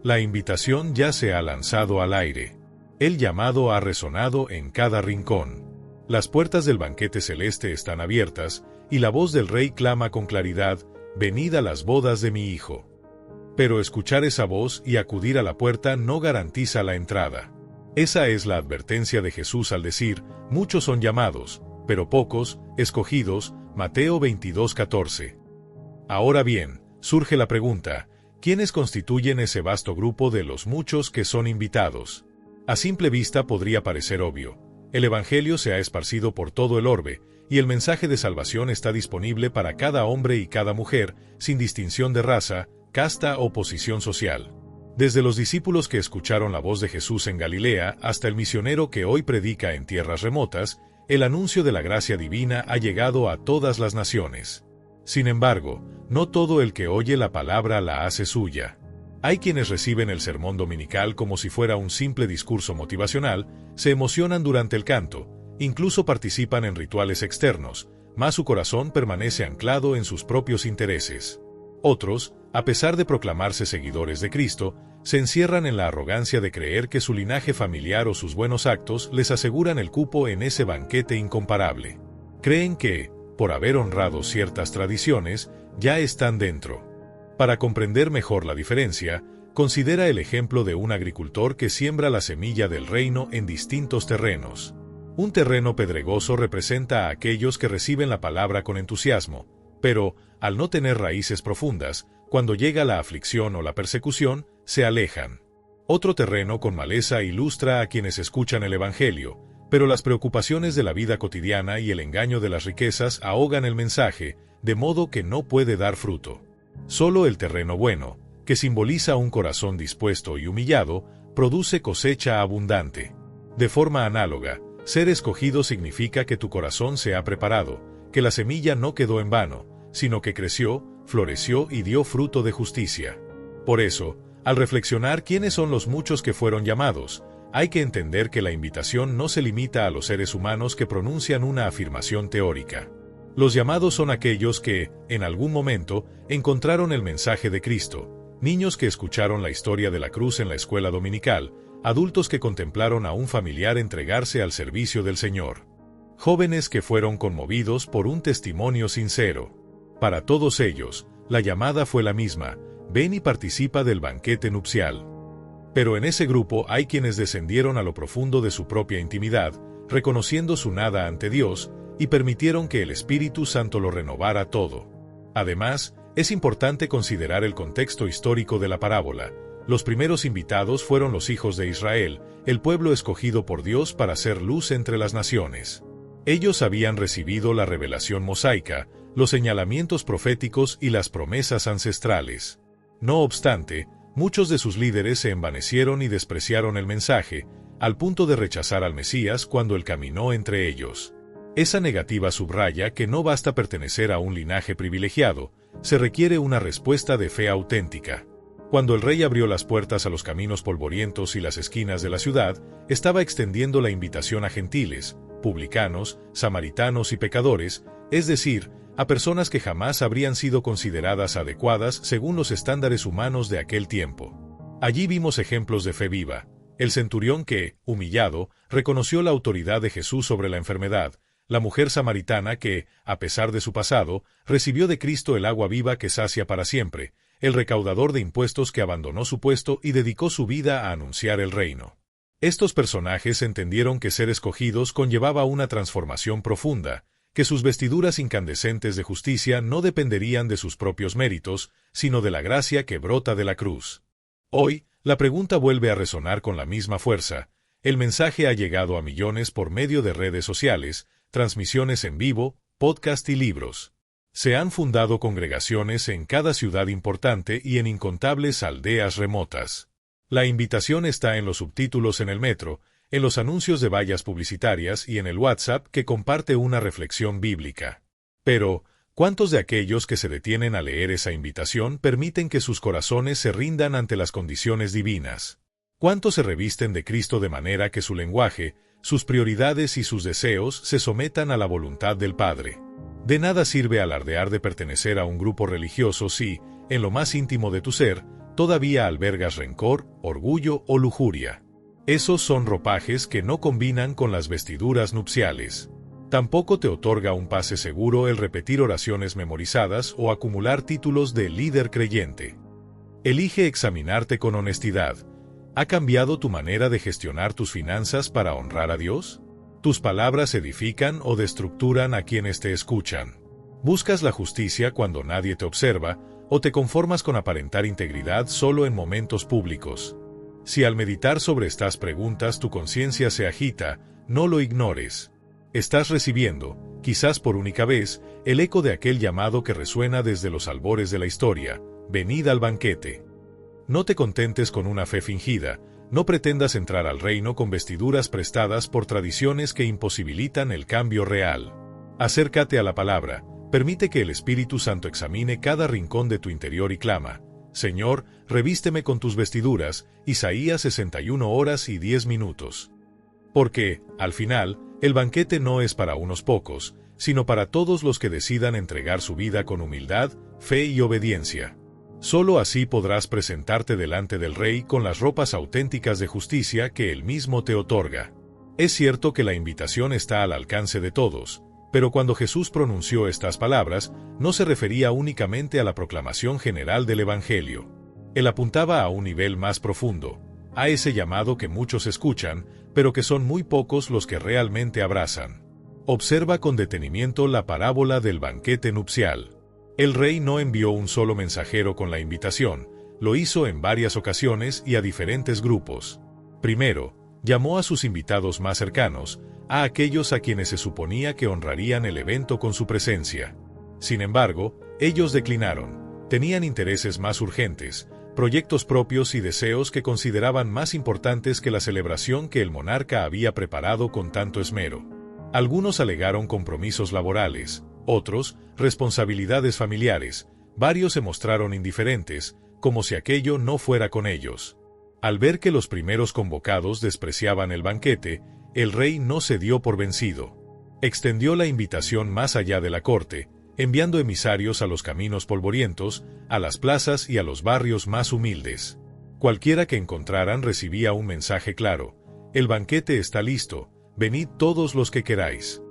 La invitación ya se ha lanzado al aire. El llamado ha resonado en cada rincón. Las puertas del banquete celeste están abiertas, y la voz del Rey clama con claridad: venid a las bodas de mi Hijo. Pero escuchar esa voz y acudir a la puerta no garantiza la entrada. Esa es la advertencia de Jesús al decir: muchos son llamados, pero pocos, escogidos. Mateo 22:14. Ahora bien, surge la pregunta: ¿quiénes constituyen ese vasto grupo de los muchos que son invitados? A simple vista podría parecer obvio. El Evangelio se ha esparcido por todo el orbe, y el mensaje de salvación está disponible para cada hombre y cada mujer, sin distinción de raza, casta o posición social. Desde los discípulos que escucharon la voz de Jesús en Galilea hasta el misionero que hoy predica en tierras remotas, el anuncio de la gracia divina ha llegado a todas las naciones. Sin embargo, no todo el que oye la palabra la hace suya. Hay quienes reciben el sermón dominical como si fuera un simple discurso motivacional, se emocionan durante el canto, Incluso participan en rituales externos, mas su corazón permanece anclado en sus propios intereses. Otros, a pesar de proclamarse seguidores de Cristo, se encierran en la arrogancia de creer que su linaje familiar o sus buenos actos les aseguran el cupo en ese banquete incomparable. Creen que, por haber honrado ciertas tradiciones, ya están dentro. Para comprender mejor la diferencia, considera el ejemplo de un agricultor que siembra la semilla del reino en distintos terrenos. Un terreno pedregoso representa a aquellos que reciben la palabra con entusiasmo, pero, al no tener raíces profundas, cuando llega la aflicción o la persecución, se alejan. Otro terreno con maleza ilustra a quienes escuchan el Evangelio, pero las preocupaciones de la vida cotidiana y el engaño de las riquezas ahogan el mensaje, de modo que no puede dar fruto. Solo el terreno bueno, que simboliza un corazón dispuesto y humillado, produce cosecha abundante. De forma análoga, ser escogido significa que tu corazón se ha preparado, que la semilla no quedó en vano, sino que creció, floreció y dio fruto de justicia. Por eso, al reflexionar quiénes son los muchos que fueron llamados, hay que entender que la invitación no se limita a los seres humanos que pronuncian una afirmación teórica. Los llamados son aquellos que, en algún momento, encontraron el mensaje de Cristo, niños que escucharon la historia de la cruz en la escuela dominical, adultos que contemplaron a un familiar entregarse al servicio del Señor, jóvenes que fueron conmovidos por un testimonio sincero. Para todos ellos, la llamada fue la misma: ven y participa del banquete nupcial. Pero en ese grupo hay quienes descendieron a lo profundo de su propia intimidad, reconociendo su nada ante Dios, y permitieron que el Espíritu Santo lo renovara todo. Además, es importante considerar el contexto histórico de la parábola. Los primeros invitados fueron los hijos de Israel, el pueblo escogido por Dios para ser luz entre las naciones. Ellos habían recibido la revelación mosaica, los señalamientos proféticos y las promesas ancestrales. No obstante, muchos de sus líderes se envanecieron y despreciaron el mensaje, al punto de rechazar al Mesías cuando él caminó entre ellos. Esa negativa subraya que no basta pertenecer a un linaje privilegiado, se requiere una respuesta de fe auténtica. Cuando el rey abrió las puertas a los caminos polvorientos y las esquinas de la ciudad, estaba extendiendo la invitación a gentiles, publicanos, samaritanos y pecadores, es decir, a personas que jamás habrían sido consideradas adecuadas según los estándares humanos de aquel tiempo. Allí vimos ejemplos de fe viva: el centurión que, humillado, reconoció la autoridad de Jesús sobre la enfermedad; la mujer samaritana que, a pesar de su pasado, recibió de Cristo el agua viva que sacia para siempre; el recaudador de impuestos que abandonó su puesto y dedicó su vida a anunciar el reino. Estos personajes entendieron que ser escogidos conllevaba una transformación profunda, que sus vestiduras incandescentes de justicia no dependerían de sus propios méritos, sino de la gracia que brota de la cruz. Hoy, la pregunta vuelve a resonar con la misma fuerza. El mensaje ha llegado a millones por medio de redes sociales, transmisiones en vivo, podcast y libros. Se han fundado congregaciones en cada ciudad importante y en incontables aldeas remotas. La invitación está en los subtítulos en el metro, en los anuncios de vallas publicitarias y en el WhatsApp que comparte una reflexión bíblica. Pero, ¿cuántos de aquellos que se detienen a leer esa invitación permiten que sus corazones se rindan ante las condiciones divinas? ¿Cuántos se revisten de Cristo de manera que su lenguaje, sus prioridades y sus deseos se sometan a la voluntad del Padre? De nada sirve alardear de pertenecer a un grupo religioso si, en lo más íntimo de tu ser, todavía albergas rencor, orgullo o lujuria. Esos son ropajes que no combinan con las vestiduras nupciales. Tampoco te otorga un pase seguro el repetir oraciones memorizadas o acumular títulos de líder creyente. Elige examinarte con honestidad. ¿Ha cambiado tu manera de gestionar tus finanzas para honrar a Dios? ¿Tus palabras edifican o destructuran a quienes te escuchan? ¿Buscas la justicia cuando nadie te observa, o te conformas con aparentar integridad solo en momentos públicos? Si al meditar sobre estas preguntas tu conciencia se agita, no lo ignores. Estás recibiendo, quizás por única vez, el eco de aquel llamado que resuena desde los albores de la historia: venid al banquete. No te contentes con una fe fingida, no pretendas entrar al reino con vestiduras prestadas por tradiciones que imposibilitan el cambio real. Acércate a la palabra, permite que el Espíritu Santo examine cada rincón de tu interior y clama: Señor, revísteme con tus vestiduras. Isaías 61 horas y 10 minutos. Porque, al final, El banquete no es para unos pocos, sino para todos los que decidan entregar su vida con humildad, fe y obediencia. Solo así podrás presentarte delante del Rey con las ropas auténticas de justicia que Él mismo te otorga. Es cierto que la invitación está al alcance de todos, pero cuando Jesús pronunció estas palabras, no se refería únicamente a la proclamación general del Evangelio. Él apuntaba a un nivel más profundo, a ese llamado que muchos escuchan, pero que son muy pocos los que realmente abrazan. Observa con detenimiento la parábola del banquete nupcial. El rey no envió un solo mensajero con la invitación, lo hizo en varias ocasiones y a diferentes grupos. Primero, llamó a sus invitados más cercanos, a aquellos a quienes se suponía que honrarían el evento con su presencia. Sin embargo, ellos declinaron. Tenían intereses más urgentes, proyectos propios y deseos que consideraban más importantes que la celebración que el monarca había preparado con tanto esmero. Algunos alegaron compromisos laborales, otros, responsabilidades familiares, varios se mostraron indiferentes, como si aquello no fuera con ellos. Al ver que los primeros convocados despreciaban el banquete, el rey no se dio por vencido. Extendió la invitación más allá de la corte, enviando emisarios a los caminos polvorientos, a las plazas y a los barrios más humildes. Cualquiera que encontraran recibía un mensaje claro: el banquete está listo, venid todos los que queráis.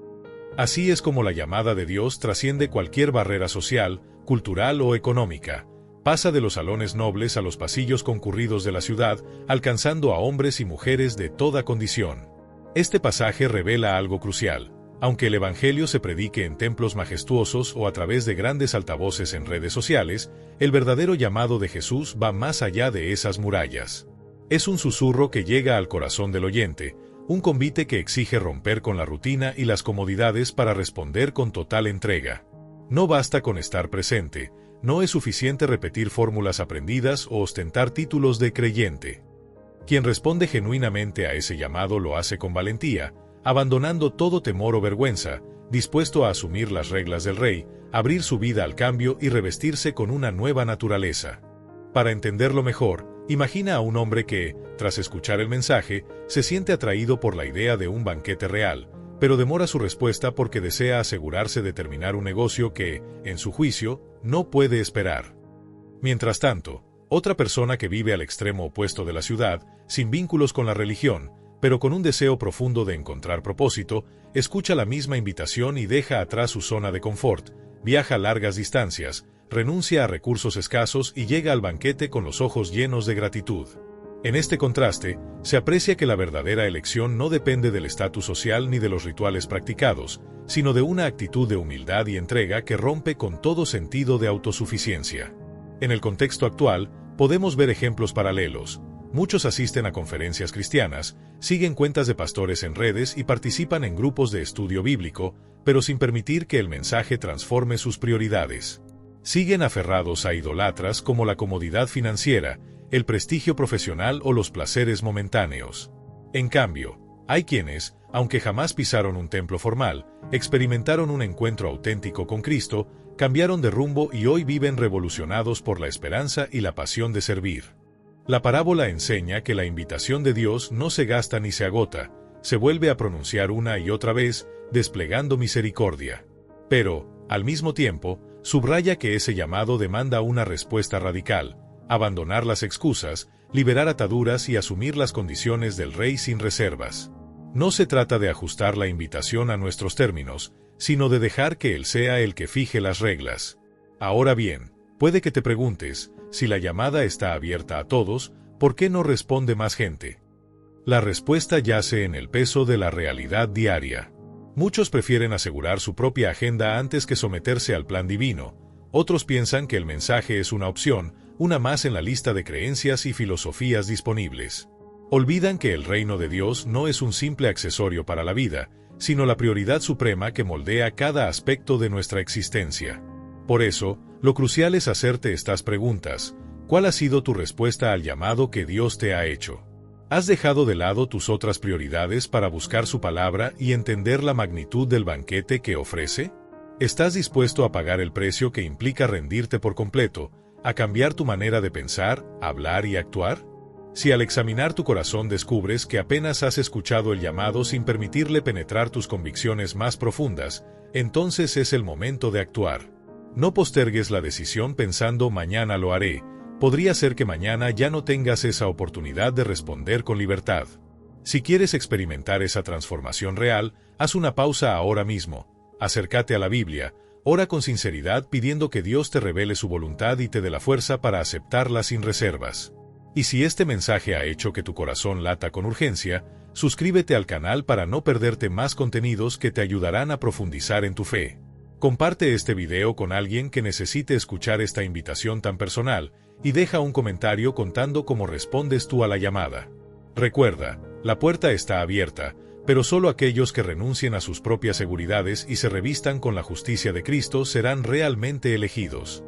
Así es como la llamada de Dios trasciende cualquier barrera social, cultural o económica. Pasa de los salones nobles a los pasillos concurridos de la ciudad, alcanzando a hombres y mujeres de toda condición. Este pasaje revela algo crucial. Aunque el Evangelio se predique en templos majestuosos o a través de grandes altavoces en redes sociales, el verdadero llamado de Jesús va más allá de esas murallas. Es un susurro que llega al corazón del oyente, un convite que exige romper con la rutina y las comodidades para responder con total entrega. No basta con estar presente, no es suficiente repetir fórmulas aprendidas o ostentar títulos de creyente. Quien responde genuinamente a ese llamado lo hace con valentía, abandonando todo temor o vergüenza, dispuesto a asumir las reglas del rey, abrir su vida al cambio y revestirse con una nueva naturaleza. Para entenderlo mejor, imagina a un hombre que, tras escuchar el mensaje, se siente atraído por la idea de un banquete real, pero demora su respuesta porque desea asegurarse de terminar un negocio que, en su juicio, no puede esperar. Mientras tanto, otra persona que vive al extremo opuesto de la ciudad, sin vínculos con la religión, pero con un deseo profundo de encontrar propósito, escucha la misma invitación y deja atrás su zona de confort, viaja largas distancias, renuncia a recursos escasos y llega al banquete con los ojos llenos de gratitud. En este contraste, se aprecia que la verdadera elección no depende del estatus social ni de los rituales practicados, sino de una actitud de humildad y entrega que rompe con todo sentido de autosuficiencia. En el contexto actual, podemos ver ejemplos paralelos. Muchos asisten a conferencias cristianas, siguen cuentas de pastores en redes y participan en grupos de estudio bíblico, pero sin permitir que el mensaje transforme sus prioridades. Siguen aferrados a idolatras como la comodidad financiera, el prestigio profesional o los placeres momentáneos. En cambio, hay quienes, aunque jamás pisaron un templo formal, experimentaron un encuentro auténtico con Cristo, cambiaron de rumbo y hoy viven revolucionados por la esperanza y la pasión de servir. La parábola enseña que la invitación de Dios no se gasta ni se agota, se vuelve a pronunciar una y otra vez, desplegando misericordia. Pero, al mismo tiempo, subraya que ese llamado demanda una respuesta radical: abandonar las excusas, liberar ataduras y asumir las condiciones del Rey sin reservas. No se trata de ajustar la invitación a nuestros términos, sino de dejar que Él sea el que fije las reglas. Ahora bien, puede que te preguntes, si la llamada está abierta a todos, ¿por qué no responde más gente? La respuesta yace en el peso de la realidad diaria. Muchos prefieren asegurar su propia agenda antes que someterse al plan divino. Otros piensan que el mensaje es una opción, una más en la lista de creencias y filosofías disponibles. Olvidan que el reino de Dios no es un simple accesorio para la vida, sino la prioridad suprema que moldea cada aspecto de nuestra existencia. Por eso, lo crucial es hacerte estas preguntas. ¿Cuál ha sido tu respuesta al llamado que Dios te ha hecho? ¿Has dejado de lado tus otras prioridades para buscar su palabra y entender la magnitud del banquete que ofrece? ¿Estás dispuesto a pagar el precio que implica rendirte por completo, a cambiar tu manera de pensar, hablar y actuar? Si al examinar tu corazón descubres que apenas has escuchado el llamado sin permitirle penetrar tus convicciones más profundas, entonces es el momento de actuar. No postergues la decisión pensando mañana lo haré. Podría ser que mañana ya no tengas esa oportunidad de responder con libertad. Si quieres experimentar esa transformación real, haz una pausa ahora mismo. Acércate a la Biblia, ora con sinceridad pidiendo que Dios te revele su voluntad y te dé la fuerza para aceptarla sin reservas. Y si este mensaje ha hecho que tu corazón lata con urgencia, suscríbete al canal para no perderte más contenidos que te ayudarán a profundizar en tu fe. Comparte este video con alguien que necesite escuchar esta invitación tan personal y deja un comentario contando cómo respondes tú a la llamada. Recuerda, la puerta está abierta, pero solo aquellos que renuncien a sus propias seguridades y se revistan con la justicia de Cristo serán realmente elegidos.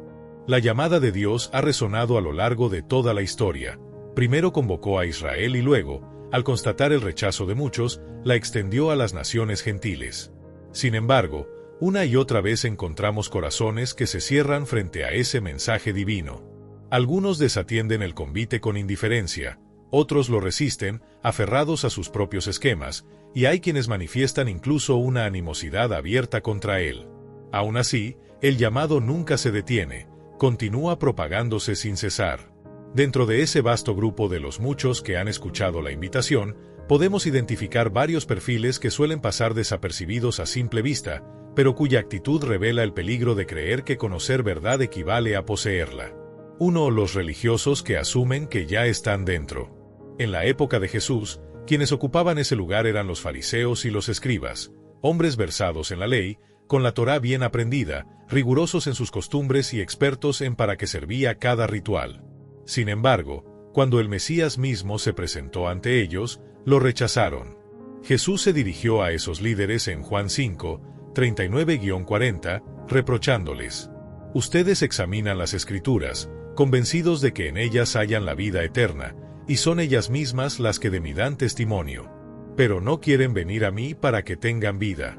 La llamada de Dios ha resonado a lo largo de toda la historia. Primero convocó a Israel y luego, al constatar el rechazo de muchos, la extendió a las naciones gentiles. Sin embargo, una y otra vez encontramos corazones que se cierran frente a ese mensaje divino. Algunos desatienden el convite con indiferencia, otros lo resisten, aferrados a sus propios esquemas, y hay quienes manifiestan incluso una animosidad abierta contra él. Aún así, el llamado nunca se detiene, continúa propagándose sin cesar. Dentro de ese vasto grupo de los muchos que han escuchado la invitación, podemos identificar varios perfiles que suelen pasar desapercibidos a simple vista, pero cuya actitud revela el peligro de creer que conocer verdad equivale a poseerla. 1. Los religiosos que asumen que ya están dentro. En la época de Jesús, quienes ocupaban ese lugar eran los fariseos y los escribas, hombres versados en la ley, con la Torá bien aprendida, rigurosos en sus costumbres y expertos en para qué servía cada ritual. Sin embargo, cuando el Mesías mismo se presentó ante ellos, lo rechazaron. Jesús se dirigió a esos líderes en Juan 5, 39-40, reprochándoles: ustedes examinan las Escrituras, convencidos de que en ellas hallan la vida eterna, y son ellas mismas las que de mí dan testimonio. Pero no quieren venir a mí para que tengan vida.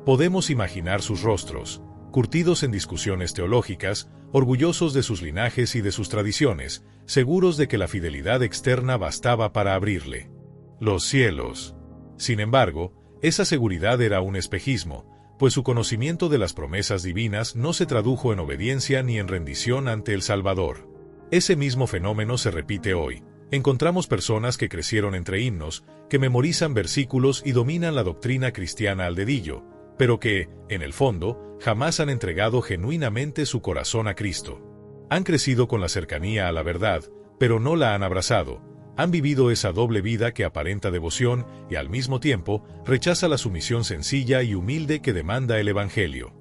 Podemos imaginar sus rostros, curtidos en discusiones teológicas, orgullosos de sus linajes y de sus tradiciones, seguros de que la fidelidad externa bastaba para abrirle los cielos. Sin embargo, esa seguridad era un espejismo, pues su conocimiento de las promesas divinas no se tradujo en obediencia ni en rendición ante el Salvador. Ese mismo fenómeno se repite hoy. Encontramos personas que crecieron entre himnos, que memorizan versículos y dominan la doctrina cristiana al dedillo, pero que, en el fondo, jamás han entregado genuinamente su corazón a Cristo. Han crecido con la cercanía a la verdad, pero no la han abrazado. Han vivido esa doble vida que aparenta devoción y al mismo tiempo rechaza la sumisión sencilla y humilde que demanda el Evangelio.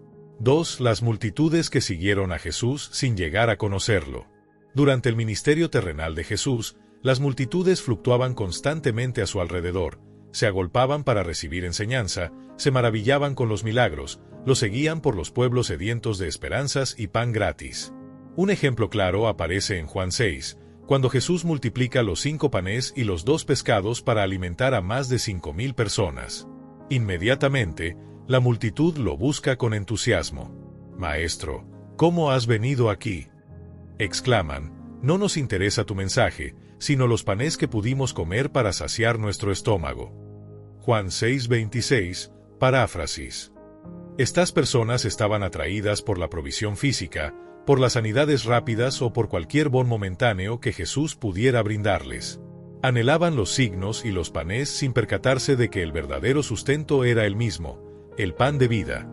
2. Las multitudes que siguieron a Jesús sin llegar a conocerlo. Durante el ministerio terrenal de Jesús, las multitudes fluctuaban constantemente a su alrededor, se agolpaban para recibir enseñanza, se maravillaban con los milagros, lo seguían por los pueblos sedientos de esperanzas y pan gratis. Un ejemplo claro aparece en Juan 6, cuando Jesús multiplica los 5 panes y los 2 pescados para alimentar a más de 5,000 personas. Inmediatamente, la multitud lo busca con entusiasmo. «Maestro, ¿cómo has venido aquí?», exclaman. «No nos interesa tu mensaje, sino los panes que pudimos comer para saciar nuestro estómago». Juan 6:26, paráfrasis. Estas personas estaban atraídas por la provisión física, por las sanidades rápidas o por cualquier bon momentáneo que Jesús pudiera brindarles. Anhelaban los signos y los panes sin percatarse de que el verdadero sustento era el mismo, el pan de vida.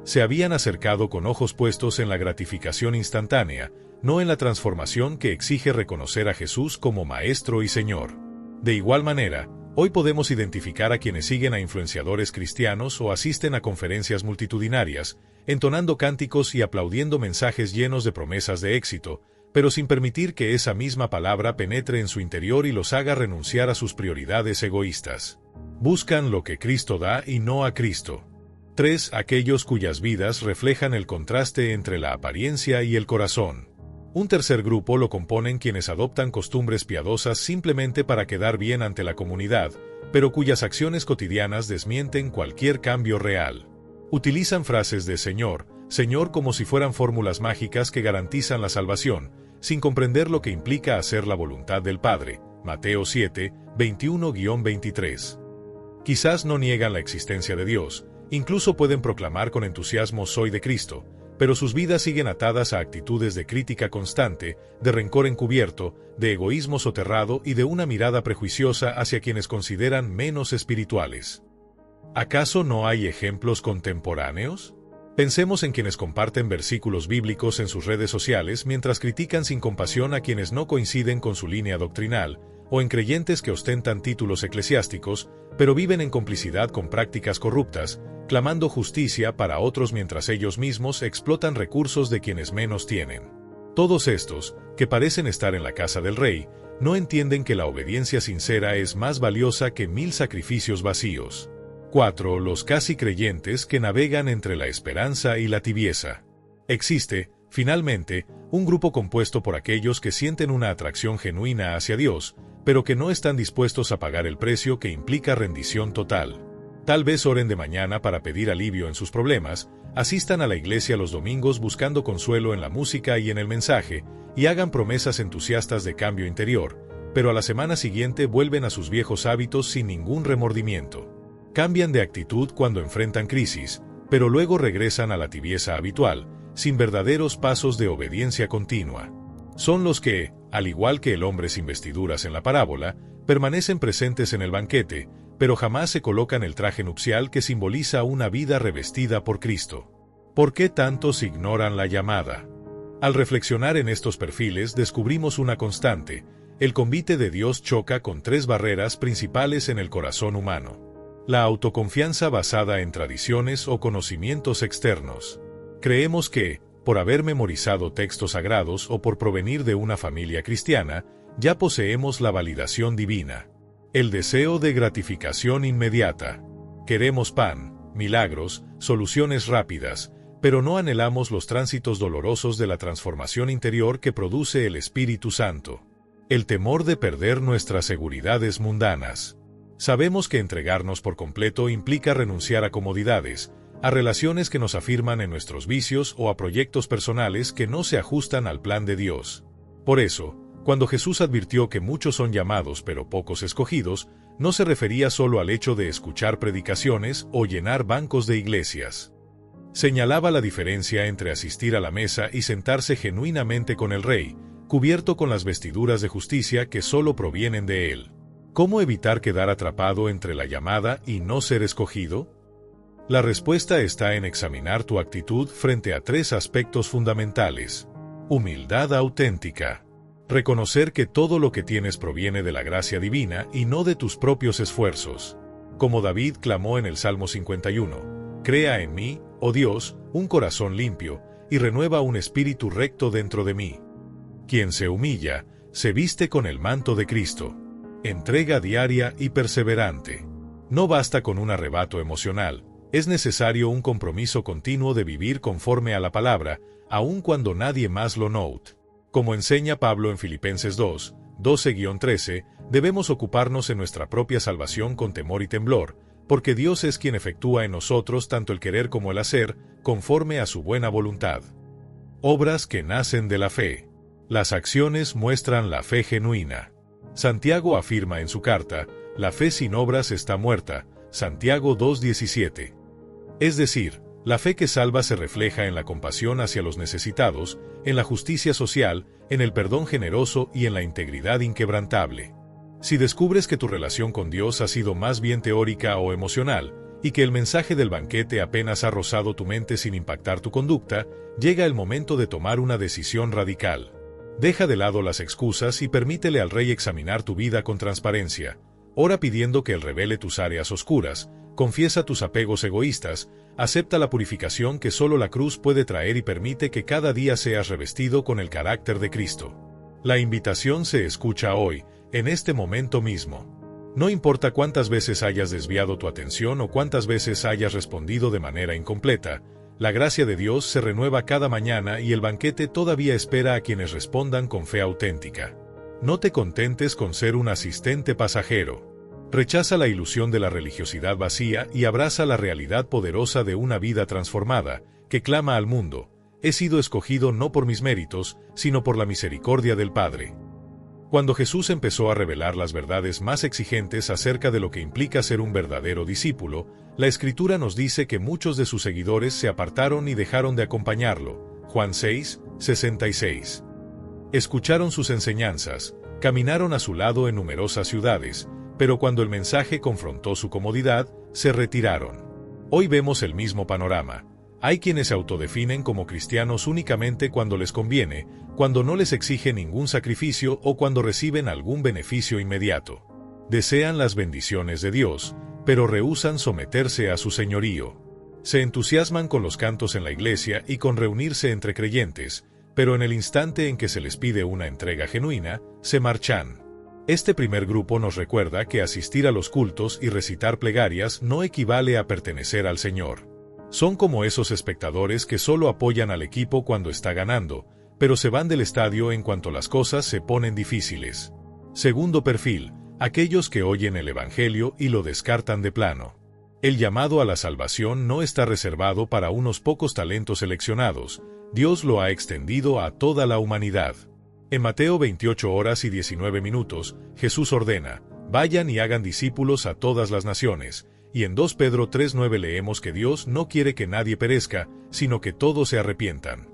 Se habían acercado con ojos puestos en la gratificación instantánea, no en la transformación que exige reconocer a Jesús como Maestro y Señor. De igual manera, hoy podemos identificar a quienes siguen a influenciadores cristianos o asisten a conferencias multitudinarias, entonando cánticos y aplaudiendo mensajes llenos de promesas de éxito, pero sin permitir que esa misma palabra penetre en su interior y los haga renunciar a sus prioridades egoístas. Buscan lo que Cristo da y no a Cristo. 3. Aquellos cuyas vidas reflejan el contraste entre la apariencia y el corazón. Un tercer grupo lo componen quienes adoptan costumbres piadosas simplemente para quedar bien ante la comunidad, pero cuyas acciones cotidianas desmienten cualquier cambio real. Utilizan frases de Señor, Señor como si fueran fórmulas mágicas que garantizan la salvación, sin comprender lo que implica hacer la voluntad del Padre, Mateo 7, 21-23. Quizás no niegan la existencia de Dios, incluso pueden proclamar con entusiasmo «Soy de Cristo», pero sus vidas siguen atadas a actitudes de crítica constante, de rencor encubierto, de egoísmo soterrado y de una mirada prejuiciosa hacia quienes consideran menos espirituales. ¿Acaso no hay ejemplos contemporáneos? Pensemos en quienes comparten versículos bíblicos en sus redes sociales mientras critican sin compasión a quienes no coinciden con su línea doctrinal, o en creyentes que ostentan títulos eclesiásticos, pero viven en complicidad con prácticas corruptas, clamando justicia para otros mientras ellos mismos explotan recursos de quienes menos tienen. Todos estos, que parecen estar en la casa del rey, no entienden que la obediencia sincera es más valiosa que 1000 sacrificios vacíos. 4. Los casi creyentes que navegan entre la esperanza y la tibieza. Existe, finalmente, un grupo compuesto por aquellos que sienten una atracción genuina hacia Dios, pero que no están dispuestos a pagar el precio que implica rendición total. Tal vez oren de mañana para pedir alivio en sus problemas, asistan a la iglesia los domingos buscando consuelo en la música y en el mensaje, y hagan promesas entusiastas de cambio interior, pero a la semana siguiente vuelven a sus viejos hábitos sin ningún remordimiento. Cambian de actitud cuando enfrentan crisis, pero luego regresan a la tibieza habitual, sin verdaderos pasos de obediencia continua. Son los que, al igual que el hombre sin vestiduras en la parábola, permanecen presentes en el banquete, pero jamás se colocan el traje nupcial que simboliza una vida revestida por Cristo. ¿Por qué tantos ignoran la llamada? Al reflexionar en estos perfiles descubrimos una constante: el convite de Dios choca con 3 barreras principales en el corazón humano. La autoconfianza basada en tradiciones o conocimientos externos. Creemos que, por haber memorizado textos sagrados o por provenir de una familia cristiana, ya poseemos la validación divina. El deseo de gratificación inmediata. Queremos pan, milagros, soluciones rápidas, pero no anhelamos los tránsitos dolorosos de la transformación interior que produce el Espíritu Santo. El temor de perder nuestras seguridades mundanas. Sabemos que entregarnos por completo implica renunciar a comodidades, a relaciones que nos afirman en nuestros vicios o a proyectos personales que no se ajustan al plan de Dios. Por eso, cuando Jesús advirtió que muchos son llamados pero pocos escogidos, no se refería solo al hecho de escuchar predicaciones o llenar bancos de iglesias. Señalaba la diferencia entre asistir a la mesa y sentarse genuinamente con el Rey, cubierto con las vestiduras de justicia que solo provienen de Él. ¿Cómo evitar quedar atrapado entre la llamada y no ser escogido? La respuesta está en examinar tu actitud frente a 3 aspectos fundamentales. Humildad auténtica. Reconocer que todo lo que tienes proviene de la gracia divina y no de tus propios esfuerzos. Como David clamó en el Salmo 51, «Crea en mí, oh Dios, un corazón limpio, y renueva un espíritu recto dentro de mí». Quien se humilla, se viste con el manto de Cristo. Entrega diaria y perseverante. No basta con un arrebato emocional, es necesario un compromiso continuo de vivir conforme a la palabra, aun cuando nadie más lo note. Como enseña Pablo en Filipenses 2, 12-13, debemos ocuparnos en nuestra propia salvación con temor y temblor, porque Dios es quien efectúa en nosotros tanto el querer como el hacer, conforme a su buena voluntad. Obras que nacen de la fe. Las acciones muestran la fe genuina. Santiago afirma en su carta, la fe sin obras está muerta, Santiago 2:17. Es decir, la fe que salva se refleja en la compasión hacia los necesitados, en la justicia social, en el perdón generoso y en la integridad inquebrantable. Si descubres que tu relación con Dios ha sido más bien teórica o emocional, y que el mensaje del banquete apenas ha rozado tu mente sin impactar tu conducta, llega el momento de tomar una decisión radical. Deja de lado las excusas y permítele al Rey examinar tu vida con transparencia. Ora pidiendo que Él revele tus áreas oscuras, confiesa tus apegos egoístas, acepta la purificación que solo la cruz puede traer y permite que cada día seas revestido con el carácter de Cristo. La invitación se escucha hoy, en este momento mismo. No importa cuántas veces hayas desviado tu atención o cuántas veces hayas respondido de manera incompleta, la gracia de Dios se renueva cada mañana y el banquete todavía espera a quienes respondan con fe auténtica. No te contentes con ser un asistente pasajero. Rechaza la ilusión de la religiosidad vacía y abraza la realidad poderosa de una vida transformada, que clama al mundo: he sido escogido no por mis méritos, sino por la misericordia del Padre. Cuando Jesús empezó a revelar las verdades más exigentes acerca de lo que implica ser un verdadero discípulo, la Escritura nos dice que muchos de sus seguidores se apartaron y dejaron de acompañarlo. Juan 6, 66. Escucharon sus enseñanzas, caminaron a su lado en numerosas ciudades, pero cuando el mensaje confrontó su comodidad, se retiraron. Hoy vemos el mismo panorama. Hay quienes se autodefinen como cristianos únicamente cuando les conviene, cuando no les exige ningún sacrificio o cuando reciben algún beneficio inmediato. Desean las bendiciones de Dios, pero rehúsan someterse a su señorío. Se entusiasman con los cantos en la iglesia y con reunirse entre creyentes, pero en el instante en que se les pide una entrega genuina, se marchan. Este primer grupo nos recuerda que asistir a los cultos y recitar plegarias no equivale a pertenecer al Señor. Son como esos espectadores que solo apoyan al equipo cuando está ganando, pero se van del estadio en cuanto las cosas se ponen difíciles. Segundo perfil, aquellos que oyen el Evangelio y lo descartan de plano. El llamado a la salvación no está reservado para unos pocos talentos seleccionados, Dios lo ha extendido a toda la humanidad. En Mateo 28:19, Jesús ordena, vayan y hagan discípulos a todas las naciones, y en 2 Pedro 3:9 leemos que Dios no quiere que nadie perezca, sino que todos se arrepientan.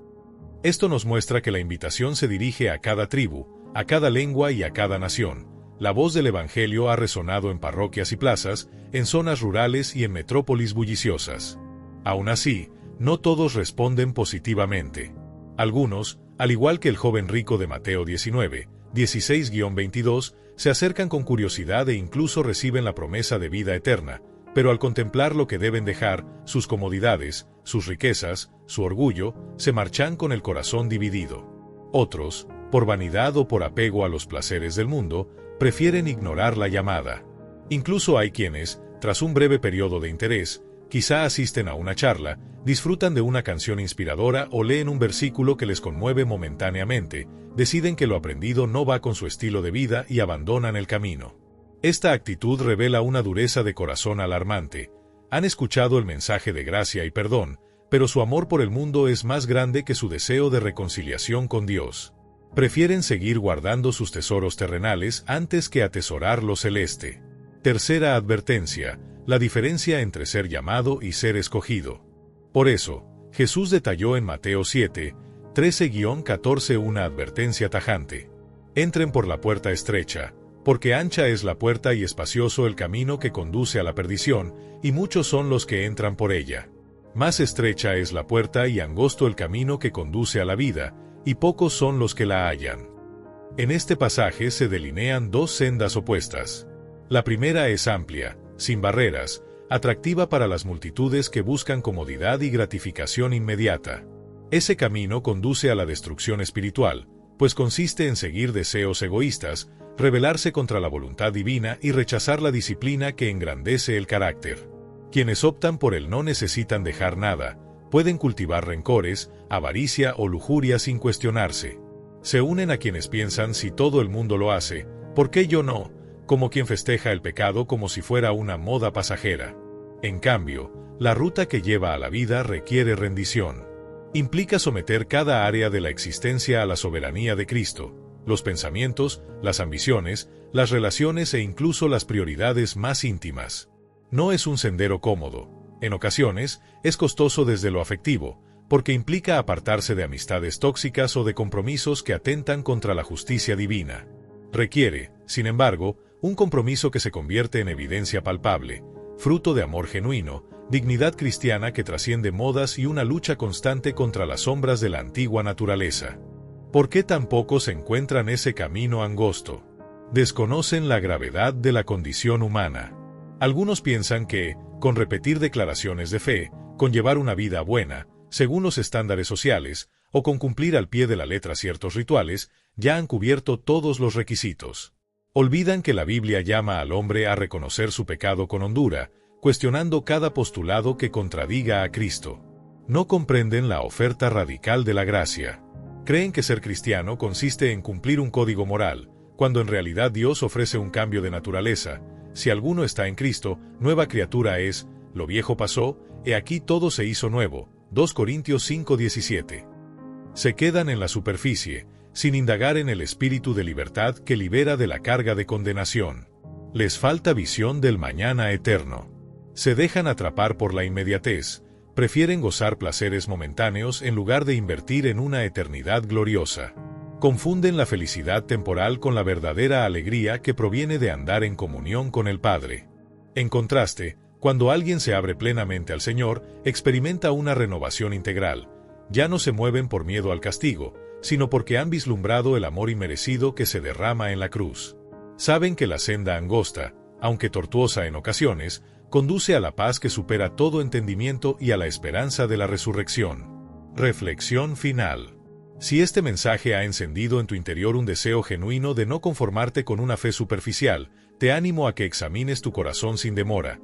Esto nos muestra que la invitación se dirige a cada tribu, a cada lengua y a cada nación. La voz del Evangelio ha resonado en parroquias y plazas, en zonas rurales y en metrópolis bulliciosas. Aún así, no todos responden positivamente. Algunos, al igual que el joven rico de Mateo 19:16-22, se acercan con curiosidad e incluso reciben la promesa de vida eterna, pero al contemplar lo que deben dejar, sus comodidades, sus riquezas, su orgullo, se marchan con el corazón dividido. Otros, por vanidad o por apego a los placeres del mundo, prefieren ignorar la llamada. Incluso hay quienes, tras un breve periodo de interés, quizá asisten a una charla, disfrutan de una canción inspiradora o leen un versículo que les conmueve momentáneamente, deciden que lo aprendido no va con su estilo de vida y abandonan el camino. Esta actitud revela una dureza de corazón alarmante. Han escuchado el mensaje de gracia y perdón, pero su amor por el mundo es más grande que su deseo de reconciliación con Dios. Prefieren seguir guardando sus tesoros terrenales antes que atesorar lo celeste. Tercera advertencia: la diferencia entre ser llamado y ser escogido. Por eso, Jesús detalló en Mateo 7:13-14 una advertencia tajante. Entren por la puerta estrecha, porque ancha es la puerta y espacioso el camino que conduce a la perdición, y muchos son los que entran por ella. Más estrecha es la puerta y angosto el camino que conduce a la vida, y pocos son los que la hallan. En este pasaje se delinean dos sendas opuestas. La primera es amplia, sin barreras, atractiva para las multitudes que buscan comodidad y gratificación inmediata. Ese camino conduce a la destrucción espiritual, pues consiste en seguir deseos egoístas, rebelarse contra la voluntad divina y rechazar la disciplina que engrandece el carácter. Quienes optan por él no necesitan dejar nada, pueden cultivar rencores, avaricia o lujuria sin cuestionarse. Se unen a quienes piensan si todo el mundo lo hace, ¿por qué yo no?, como quien festeja el pecado como si fuera una moda pasajera. En cambio, la ruta que lleva a la vida requiere rendición. Implica someter cada área de la existencia a la soberanía de Cristo, los pensamientos, las ambiciones, las relaciones e incluso las prioridades más íntimas. No es un sendero cómodo. En ocasiones, es costoso desde lo afectivo, porque implica apartarse de amistades tóxicas o de compromisos que atentan contra la justicia divina. Requiere, sin embargo, un compromiso que se convierte en evidencia palpable, fruto de amor genuino, dignidad cristiana que trasciende modas y una lucha constante contra las sombras de la antigua naturaleza. ¿Por qué tampoco se encuentran ese camino angosto? Desconocen la gravedad de la condición humana. Algunos piensan que, con repetir declaraciones de fe, con llevar una vida buena, según los estándares sociales, o con cumplir al pie de la letra ciertos rituales, ya han cubierto todos los requisitos. Olvidan que la Biblia llama al hombre a reconocer su pecado con hondura, cuestionando cada postulado que contradiga a Cristo. No comprenden la oferta radical de la gracia. Creen que ser cristiano consiste en cumplir un código moral, cuando en realidad Dios ofrece un cambio de naturaleza. Si alguno está en Cristo, nueva criatura es, lo viejo pasó, he aquí todo se hizo nuevo. 2 Corintios 5:17. Se quedan en la superficie, sin indagar en el espíritu de libertad que libera de la carga de condenación. Les falta visión del mañana eterno. Se dejan atrapar por la inmediatez, prefieren gozar placeres momentáneos en lugar de invertir en una eternidad gloriosa. Confunden la felicidad temporal con la verdadera alegría que proviene de andar en comunión con el Padre. En contraste, cuando alguien se abre plenamente al Señor, experimenta una renovación integral. Ya no se mueven por miedo al castigo, sino porque han vislumbrado el amor inmerecido que se derrama en la cruz. Saben que la senda angosta, aunque tortuosa en ocasiones, conduce a la paz que supera todo entendimiento y a la esperanza de la resurrección. Reflexión final. Si este mensaje ha encendido en tu interior un deseo genuino de no conformarte con una fe superficial, te animo a que examines tu corazón sin demora.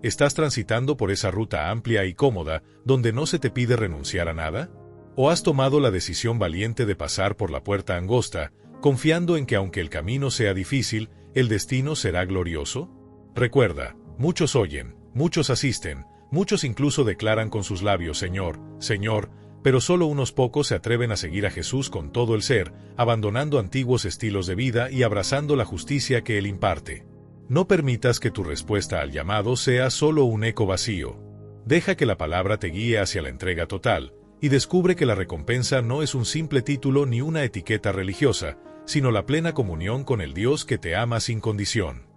¿Estás transitando por esa ruta amplia y cómoda, donde no se te pide renunciar a nada? ¿O has tomado la decisión valiente de pasar por la puerta angosta, confiando en que aunque el camino sea difícil, el destino será glorioso? Recuerda, muchos oyen, muchos asisten, muchos incluso declaran con sus labios Señor, Señor, pero solo unos pocos se atreven a seguir a Jesús con todo el ser, abandonando antiguos estilos de vida y abrazando la justicia que Él imparte. No permitas que tu respuesta al llamado sea solo un eco vacío. Deja que la palabra te guíe hacia la entrega total, y descubre que la recompensa no es un simple título ni una etiqueta religiosa, sino la plena comunión con el Dios que te ama sin condición.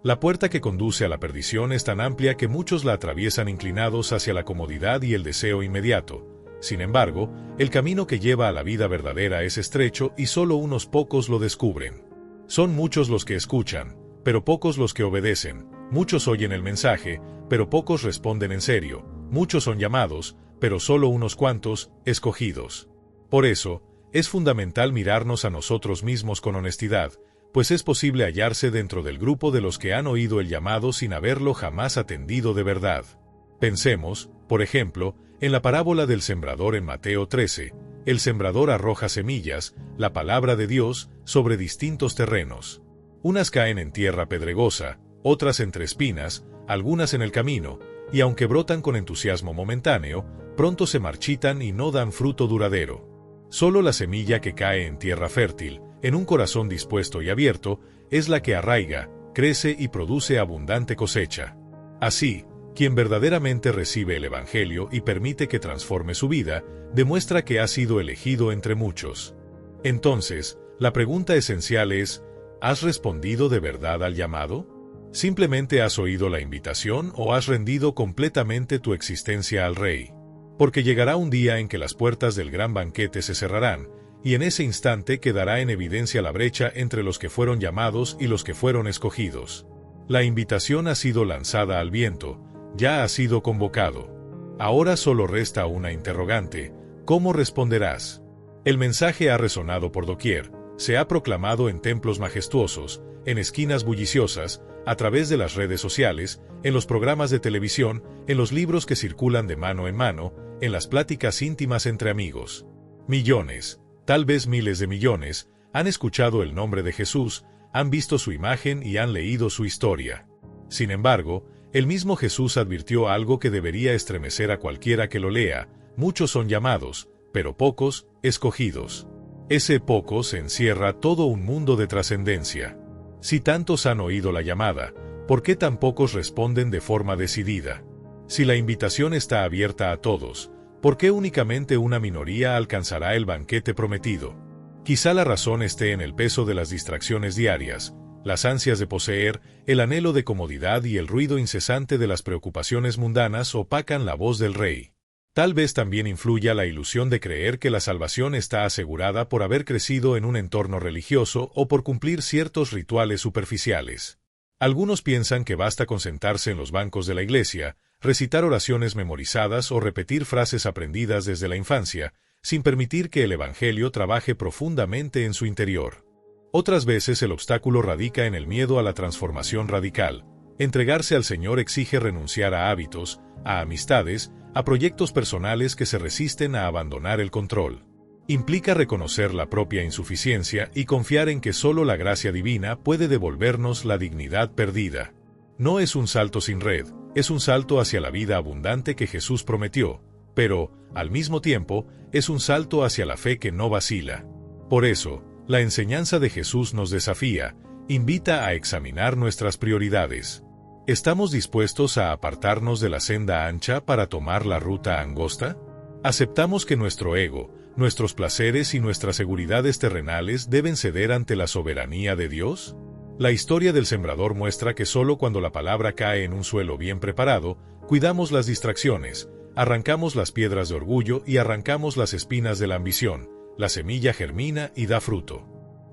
La puerta que conduce a la perdición es tan amplia que muchos la atraviesan inclinados hacia la comodidad y el deseo inmediato. Sin embargo, el camino que lleva a la vida verdadera es estrecho y solo unos pocos lo descubren. Son muchos los que escuchan, pero pocos los que obedecen. Muchos oyen el mensaje, pero pocos responden en serio. Muchos son llamados, pero solo unos cuantos, escogidos. Por eso, es fundamental mirarnos a nosotros mismos con honestidad, pues es posible hallarse dentro del grupo de los que han oído el llamado sin haberlo jamás atendido de verdad. Pensemos, por ejemplo, en la parábola del sembrador en Mateo 13. El sembrador arroja semillas, la palabra de Dios, sobre distintos terrenos. Unas caen en tierra pedregosa, otras entre espinas, algunas en el camino, y aunque brotan con entusiasmo momentáneo, pronto se marchitan y no dan fruto duradero. Solo la semilla que cae en tierra fértil, en un corazón dispuesto y abierto, es la que arraiga, crece y produce abundante cosecha. Así, quien verdaderamente recibe el Evangelio y permite que transforme su vida, demuestra que ha sido elegido entre muchos. Entonces, la pregunta esencial es, ¿has respondido de verdad al llamado? ¿Simplemente has oído la invitación o has rendido completamente tu existencia al Rey? Porque llegará un día en que las puertas del gran banquete se cerrarán, y en ese instante quedará en evidencia la brecha entre los que fueron llamados y los que fueron escogidos. La invitación ha sido lanzada al viento, ya has sido convocado. Ahora solo resta una interrogante: ¿cómo responderás? El mensaje ha resonado por doquier, se ha proclamado en templos majestuosos, en esquinas bulliciosas, a través de las redes sociales, en los programas de televisión, en los libros que circulan de mano en mano, en las pláticas íntimas entre amigos. Millones, tal vez miles de millones, han escuchado el nombre de Jesús, han visto su imagen y han leído su historia. Sin embargo, el mismo Jesús advirtió algo que debería estremecer a cualquiera que lo lea: muchos son llamados, pero pocos, escogidos. Ese pocos encierra todo un mundo de trascendencia. Si tantos han oído la llamada, ¿por qué tan pocos responden de forma decidida? Si la invitación está abierta a todos, ¿por qué únicamente una minoría alcanzará el banquete prometido? Quizá la razón esté en el peso de las distracciones diarias, las ansias de poseer, el anhelo de comodidad y el ruido incesante de las preocupaciones mundanas opacan la voz del Rey. Tal vez también influya la ilusión de creer que la salvación está asegurada por haber crecido en un entorno religioso o por cumplir ciertos rituales superficiales. Algunos piensan que basta con sentarse en los bancos de la iglesia, recitar oraciones memorizadas o repetir frases aprendidas desde la infancia, sin permitir que el Evangelio trabaje profundamente en su interior. Otras veces el obstáculo radica en el miedo a la transformación radical. Entregarse al Señor exige renunciar a hábitos, a amistades, a proyectos personales que se resisten a abandonar el control. Implica reconocer la propia insuficiencia y confiar en que solo la gracia divina puede devolvernos la dignidad perdida. No es un salto sin red, es un salto hacia la vida abundante que Jesús prometió, pero, al mismo tiempo, es un salto hacia la fe que no vacila. Por eso, la enseñanza de Jesús nos desafía, invita a examinar nuestras prioridades. ¿Estamos dispuestos a apartarnos de la senda ancha para tomar la ruta angosta? ¿Aceptamos que nuestro ego, nuestros placeres y nuestras seguridades terrenales deben ceder ante la soberanía de Dios? La historia del sembrador muestra que solo cuando la palabra cae en un suelo bien preparado, cuidamos las distracciones, arrancamos las piedras de orgullo y arrancamos las espinas de la ambición, la semilla germina y da fruto.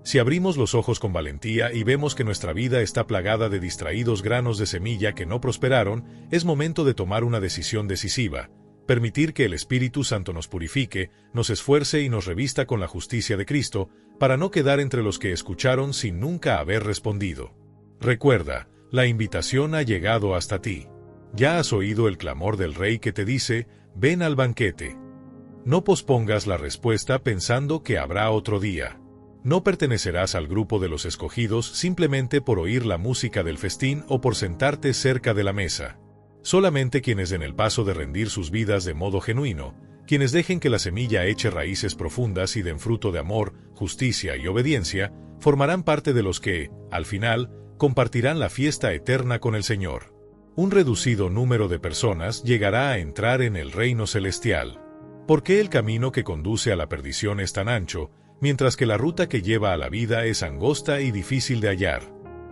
Si abrimos los ojos con valentía y vemos que nuestra vida está plagada de distraídos granos de semilla que no prosperaron, es momento de tomar una decisión decisiva, permitir que el Espíritu Santo nos purifique, nos esfuerce y nos revista con la justicia de Cristo, para no quedar entre los que escucharon sin nunca haber respondido. Recuerda, la invitación ha llegado hasta ti. Ya has oído el clamor del Rey que te dice, ven al banquete. No pospongas la respuesta pensando que habrá otro día. No pertenecerás al grupo de los escogidos simplemente por oír la música del festín o por sentarte cerca de la mesa. Solamente quienes den el paso de rendir sus vidas de modo genuino, quienes dejen que la semilla eche raíces profundas y den fruto de amor, justicia y obediencia, formarán parte de los que, al final, compartirán la fiesta eterna con el Señor. Un reducido número de personas llegará a entrar en el reino celestial. ¿Por qué el camino que conduce a la perdición es tan ancho, mientras que la ruta que lleva a la vida es angosta y difícil de hallar?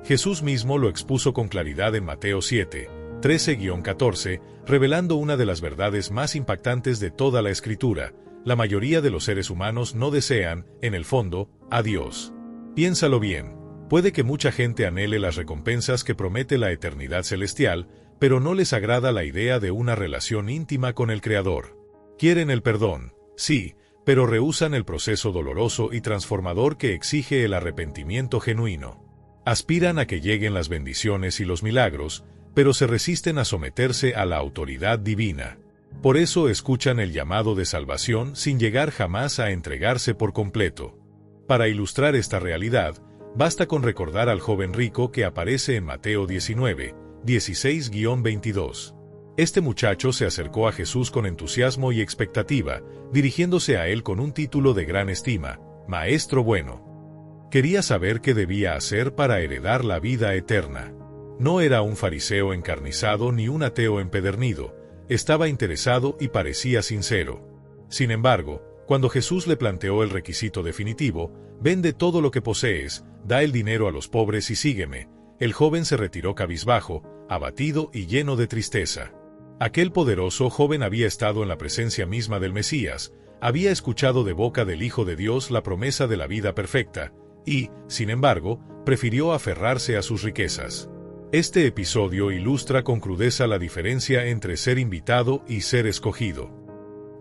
Jesús mismo lo expuso con claridad en Mateo 7, 13-14, revelando una de las verdades más impactantes de toda la Escritura: la mayoría de los seres humanos no desean, en el fondo, a Dios. Piénsalo bien, puede que mucha gente anhele las recompensas que promete la eternidad celestial, pero no les agrada la idea de una relación íntima con el Creador. Quieren el perdón, sí, pero rehúsan el proceso doloroso y transformador que exige el arrepentimiento genuino. Aspiran a que lleguen las bendiciones y los milagros, pero se resisten a someterse a la autoridad divina. Por eso escuchan el llamado de salvación sin llegar jamás a entregarse por completo. Para ilustrar esta realidad, basta con recordar al joven rico que aparece en Mateo 19, 16-22. Este muchacho se acercó a Jesús con entusiasmo y expectativa, dirigiéndose a él con un título de gran estima: Maestro bueno. Quería saber qué debía hacer para heredar la vida eterna. No era un fariseo encarnizado ni un ateo empedernido, estaba interesado y parecía sincero. Sin embargo, cuando Jesús le planteó el requisito definitivo, vende todo lo que posees, da el dinero a los pobres y sígueme, el joven se retiró cabizbajo, abatido y lleno de tristeza. Aquel poderoso joven había estado en la presencia misma del Mesías, había escuchado de boca del Hijo de Dios la promesa de la vida perfecta, y, sin embargo, prefirió aferrarse a sus riquezas. Este episodio ilustra con crudeza la diferencia entre ser invitado y ser escogido.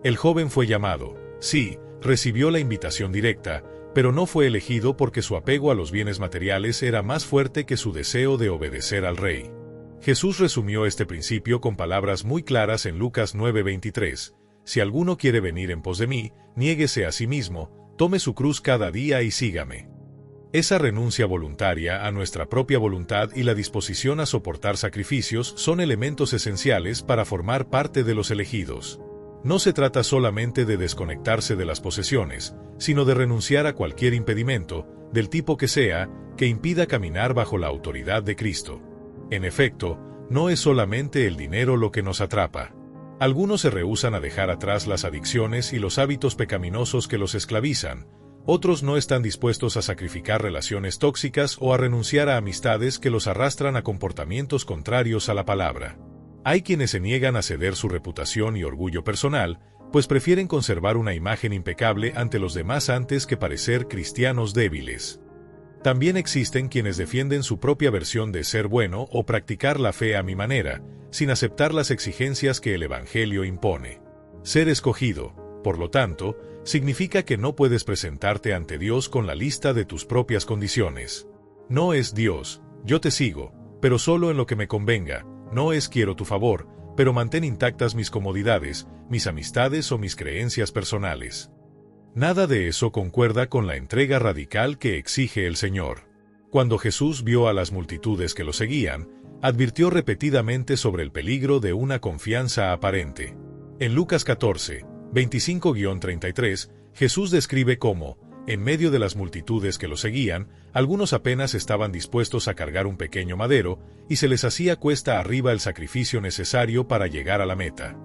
El joven fue llamado, sí, recibió la invitación directa, pero no fue elegido porque su apego a los bienes materiales era más fuerte que su deseo de obedecer al Rey. Jesús resumió este principio con palabras muy claras en Lucas 9:23: si alguno quiere venir en pos de mí, niéguese a sí mismo, tome su cruz cada día y sígame. Esa renuncia voluntaria a nuestra propia voluntad y la disposición a soportar sacrificios son elementos esenciales para formar parte de los elegidos. No se trata solamente de desconectarse de las posesiones, sino de renunciar a cualquier impedimento, del tipo que sea, que impida caminar bajo la autoridad de Cristo. En efecto, no es solamente el dinero lo que nos atrapa. Algunos se rehúsan a dejar atrás las adicciones y los hábitos pecaminosos que los esclavizan. Otros no están dispuestos a sacrificar relaciones tóxicas o a renunciar a amistades que los arrastran a comportamientos contrarios a la palabra. Hay quienes se niegan a ceder su reputación y orgullo personal, pues prefieren conservar una imagen impecable ante los demás antes que parecer cristianos débiles. También existen quienes defienden su propia versión de ser bueno o practicar la fe a mi manera, sin aceptar las exigencias que el Evangelio impone. Ser escogido, por lo tanto, significa que no puedes presentarte ante Dios con la lista de tus propias condiciones. No es Dios, yo te sigo, pero solo en lo que me convenga, no es quiero tu favor, pero mantén intactas mis comodidades, mis amistades o mis creencias personales. Nada de eso concuerda con la entrega radical que exige el Señor. Cuando Jesús vio a las multitudes que lo seguían, advirtió repetidamente sobre el peligro de una confianza aparente. En Lucas 14, 25-33, Jesús describe cómo, En medio de las multitudes que lo seguían, algunos apenas estaban dispuestos a cargar un pequeño madero, y se les hacía cuesta arriba el sacrificio necesario para llegar a la meta.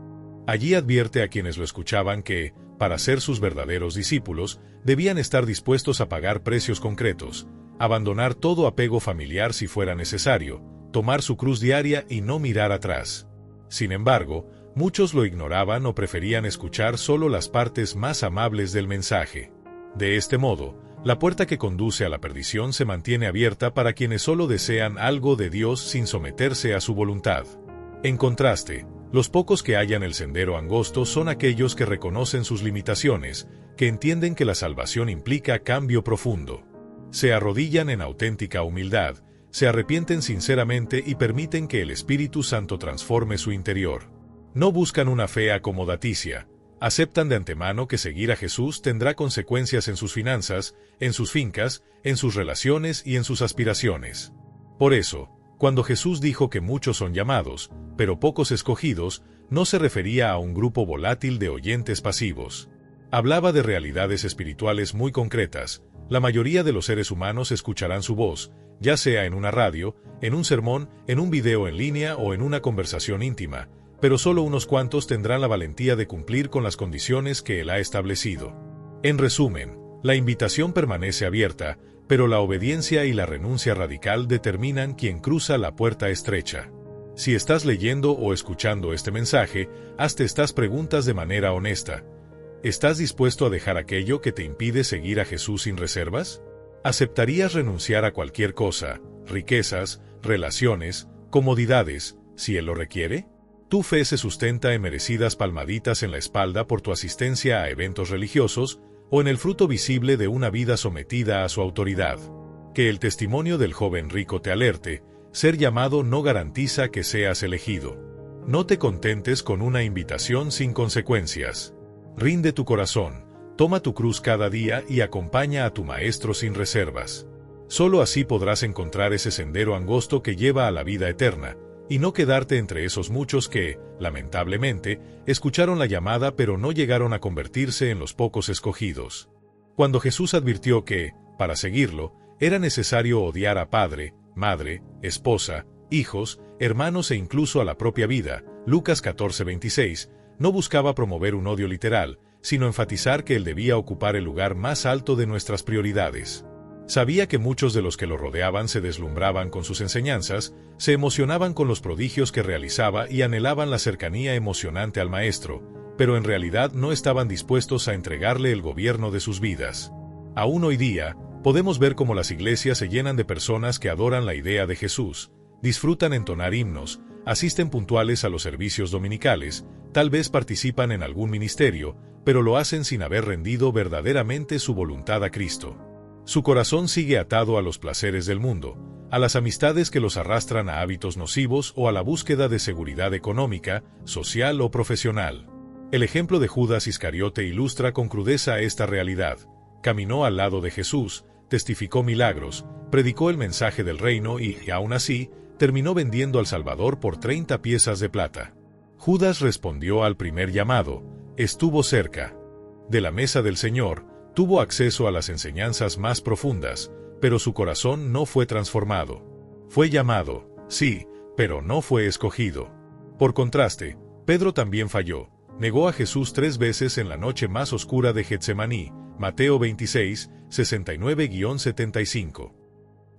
Allí advierte a quienes lo escuchaban que, para ser sus verdaderos discípulos, debían estar dispuestos a pagar precios concretos, abandonar todo apego familiar si fuera necesario, tomar su cruz diaria y no mirar atrás. Sin embargo, muchos lo ignoraban o preferían escuchar solo las partes más amables del mensaje. De este modo, la puerta que conduce a la perdición se mantiene abierta para quienes solo desean algo de Dios sin someterse a su voluntad. En contraste, los pocos que hallan el sendero angosto son aquellos que reconocen sus limitaciones, que entienden que la salvación implica cambio profundo. Se arrodillan en auténtica humildad, se arrepienten sinceramente y permiten que el Espíritu Santo transforme su interior. No buscan una fe acomodaticia. Aceptan de antemano que seguir a Jesús tendrá consecuencias en sus finanzas, en sus fincas, en sus relaciones y en sus aspiraciones. Por eso, cuando Jesús dijo que muchos son llamados, pero pocos escogidos, no se refería a un grupo volátil de oyentes pasivos. Hablaba de realidades espirituales muy concretas. La mayoría de los seres humanos escucharán su voz, ya sea en una radio, en un sermón, en un video en línea o en una conversación íntima, pero solo unos cuantos tendrán la valentía de cumplir con las condiciones que Él ha establecido. En resumen, la invitación permanece abierta, pero la obediencia y la renuncia radical determinan quién cruza la puerta estrecha. Si estás leyendo o escuchando este mensaje, hazte estas preguntas de manera honesta. ¿Estás dispuesto a dejar aquello que te impide seguir a Jesús sin reservas? ¿Aceptarías renunciar a cualquier cosa, riquezas, relaciones, comodidades, si Él lo requiere? Tu fe se sustenta en merecidas palmaditas en la espalda por tu asistencia a eventos religiosos o en el fruto visible de una vida sometida a su autoridad. Que el testimonio del joven rico te alerte, ser llamado no garantiza que seas elegido. No te contentes con una invitación sin consecuencias. Rinde tu corazón, toma tu cruz cada día y acompaña a tu Maestro sin reservas. Solo así podrás encontrar ese sendero angosto que lleva a la vida eterna, y no quedarte entre esos muchos que, lamentablemente, escucharon la llamada pero no llegaron a convertirse en los pocos escogidos. Cuando Jesús advirtió que, para seguirlo, era necesario odiar a padre, madre, esposa, hijos, hermanos e incluso a la propia vida, Lucas 14:26, no buscaba promover un odio literal, sino enfatizar que él debía ocupar el lugar más alto de nuestras prioridades. Sabía que muchos de los que lo rodeaban se deslumbraban con sus enseñanzas, se emocionaban con los prodigios que realizaba y anhelaban la cercanía emocionante al Maestro, pero en realidad no estaban dispuestos a entregarle el gobierno de sus vidas. Aún hoy día, podemos ver cómo las iglesias se llenan de personas que adoran la idea de Jesús, disfrutan entonar himnos, asisten puntuales a los servicios dominicales, tal vez participan en algún ministerio, pero lo hacen sin haber rendido verdaderamente su voluntad a Cristo. Su corazón sigue atado a los placeres del mundo, a las amistades que los arrastran a hábitos nocivos o a la búsqueda de seguridad económica, social o profesional. El ejemplo de Judas Iscariote ilustra con crudeza esta realidad. Caminó al lado de Jesús, testificó milagros, predicó el mensaje del reino y, aún así, terminó vendiendo al Salvador por 30 piezas de plata. Judas respondió al primer llamado, estuvo cerca. De la mesa del Señor, tuvo acceso a las enseñanzas más profundas, pero su corazón no fue transformado. Fue llamado, sí, pero no fue escogido. Por contraste, Pedro también falló. Negó a Jesús 3 veces en la noche más oscura de Getsemaní, Mateo 26, 69-75.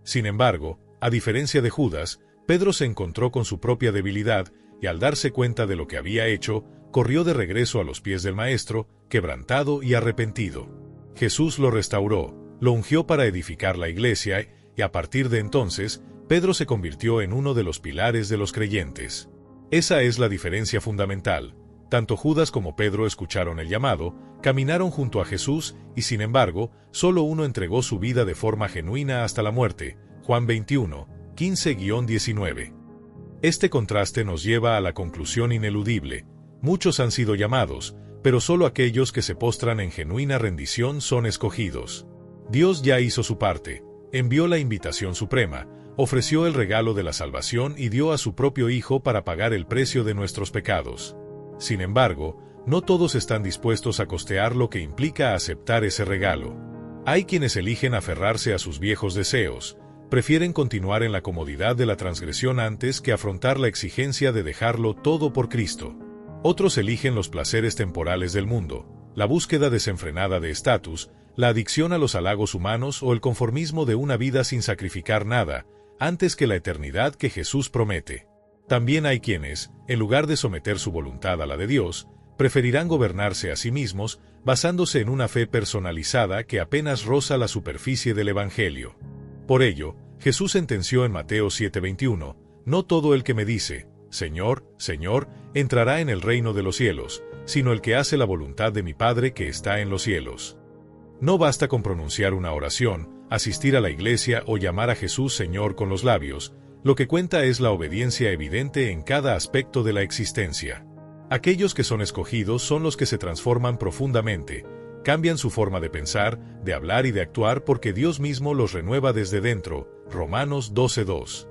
Sin embargo, a diferencia de Judas, Pedro se encontró con su propia debilidad y al darse cuenta de lo que había hecho, corrió de regreso a los pies del Maestro, quebrantado y arrepentido. Jesús lo restauró, lo ungió para edificar la iglesia y a partir de entonces, Pedro se convirtió en uno de los pilares de los creyentes. Esa es la diferencia fundamental. Tanto Judas como Pedro escucharon el llamado, caminaron junto a Jesús y sin embargo, solo uno entregó su vida de forma genuina hasta la muerte. Juan 21, 15-19. Este contraste nos lleva a la conclusión ineludible. Muchos han sido llamados, pero solo aquellos que se postran en genuina rendición son escogidos. Dios ya hizo su parte, envió la invitación suprema, ofreció el regalo de la salvación y dio a su propio Hijo para pagar el precio de nuestros pecados. Sin embargo, no todos están dispuestos a costear lo que implica aceptar ese regalo. Hay quienes eligen aferrarse a sus viejos deseos, prefieren continuar en la comodidad de la transgresión antes que afrontar la exigencia de dejarlo todo por Cristo. Otros eligen los placeres temporales del mundo, la búsqueda desenfrenada de estatus, la adicción a los halagos humanos o el conformismo de una vida sin sacrificar nada, antes que la eternidad que Jesús promete. También hay quienes, en lugar de someter su voluntad a la de Dios, preferirán gobernarse a sí mismos, basándose en una fe personalizada que apenas roza la superficie del Evangelio. Por ello, Jesús sentenció en Mateo 7:21, «No todo el que me dice, Señor, Señor, entrará en el reino de los cielos, sino el que hace la voluntad de mi Padre que está en los cielos». No basta con pronunciar una oración, asistir a la iglesia o llamar a Jesús Señor con los labios, lo que cuenta es la obediencia evidente en cada aspecto de la existencia. Aquellos que son escogidos son los que se transforman profundamente, cambian su forma de pensar, de hablar y de actuar porque Dios mismo los renueva desde dentro. Romanos 12:2.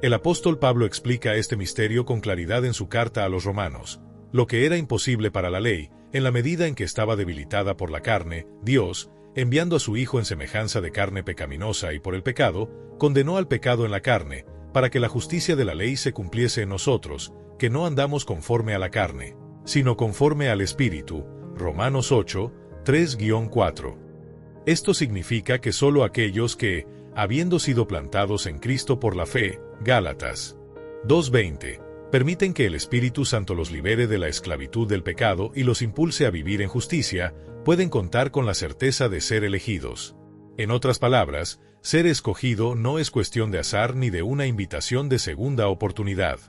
El apóstol Pablo explica este misterio con claridad en su carta a los romanos. Lo que era imposible para la ley, en la medida en que estaba debilitada por la carne, Dios, enviando a su Hijo en semejanza de carne pecaminosa y por el pecado, condenó al pecado en la carne, para que la justicia de la ley se cumpliese en nosotros, que no andamos conforme a la carne, sino conforme al Espíritu. Romanos 8, 3-4. Esto significa que solo aquellos que, habiendo sido plantados en Cristo por la fe, Gálatas 2:20, permiten que el Espíritu Santo los libere de la esclavitud del pecado y los impulse a vivir en justicia, pueden contar con la certeza de ser elegidos. En otras palabras, ser escogido no es cuestión de azar ni de una invitación de segunda oportunidad.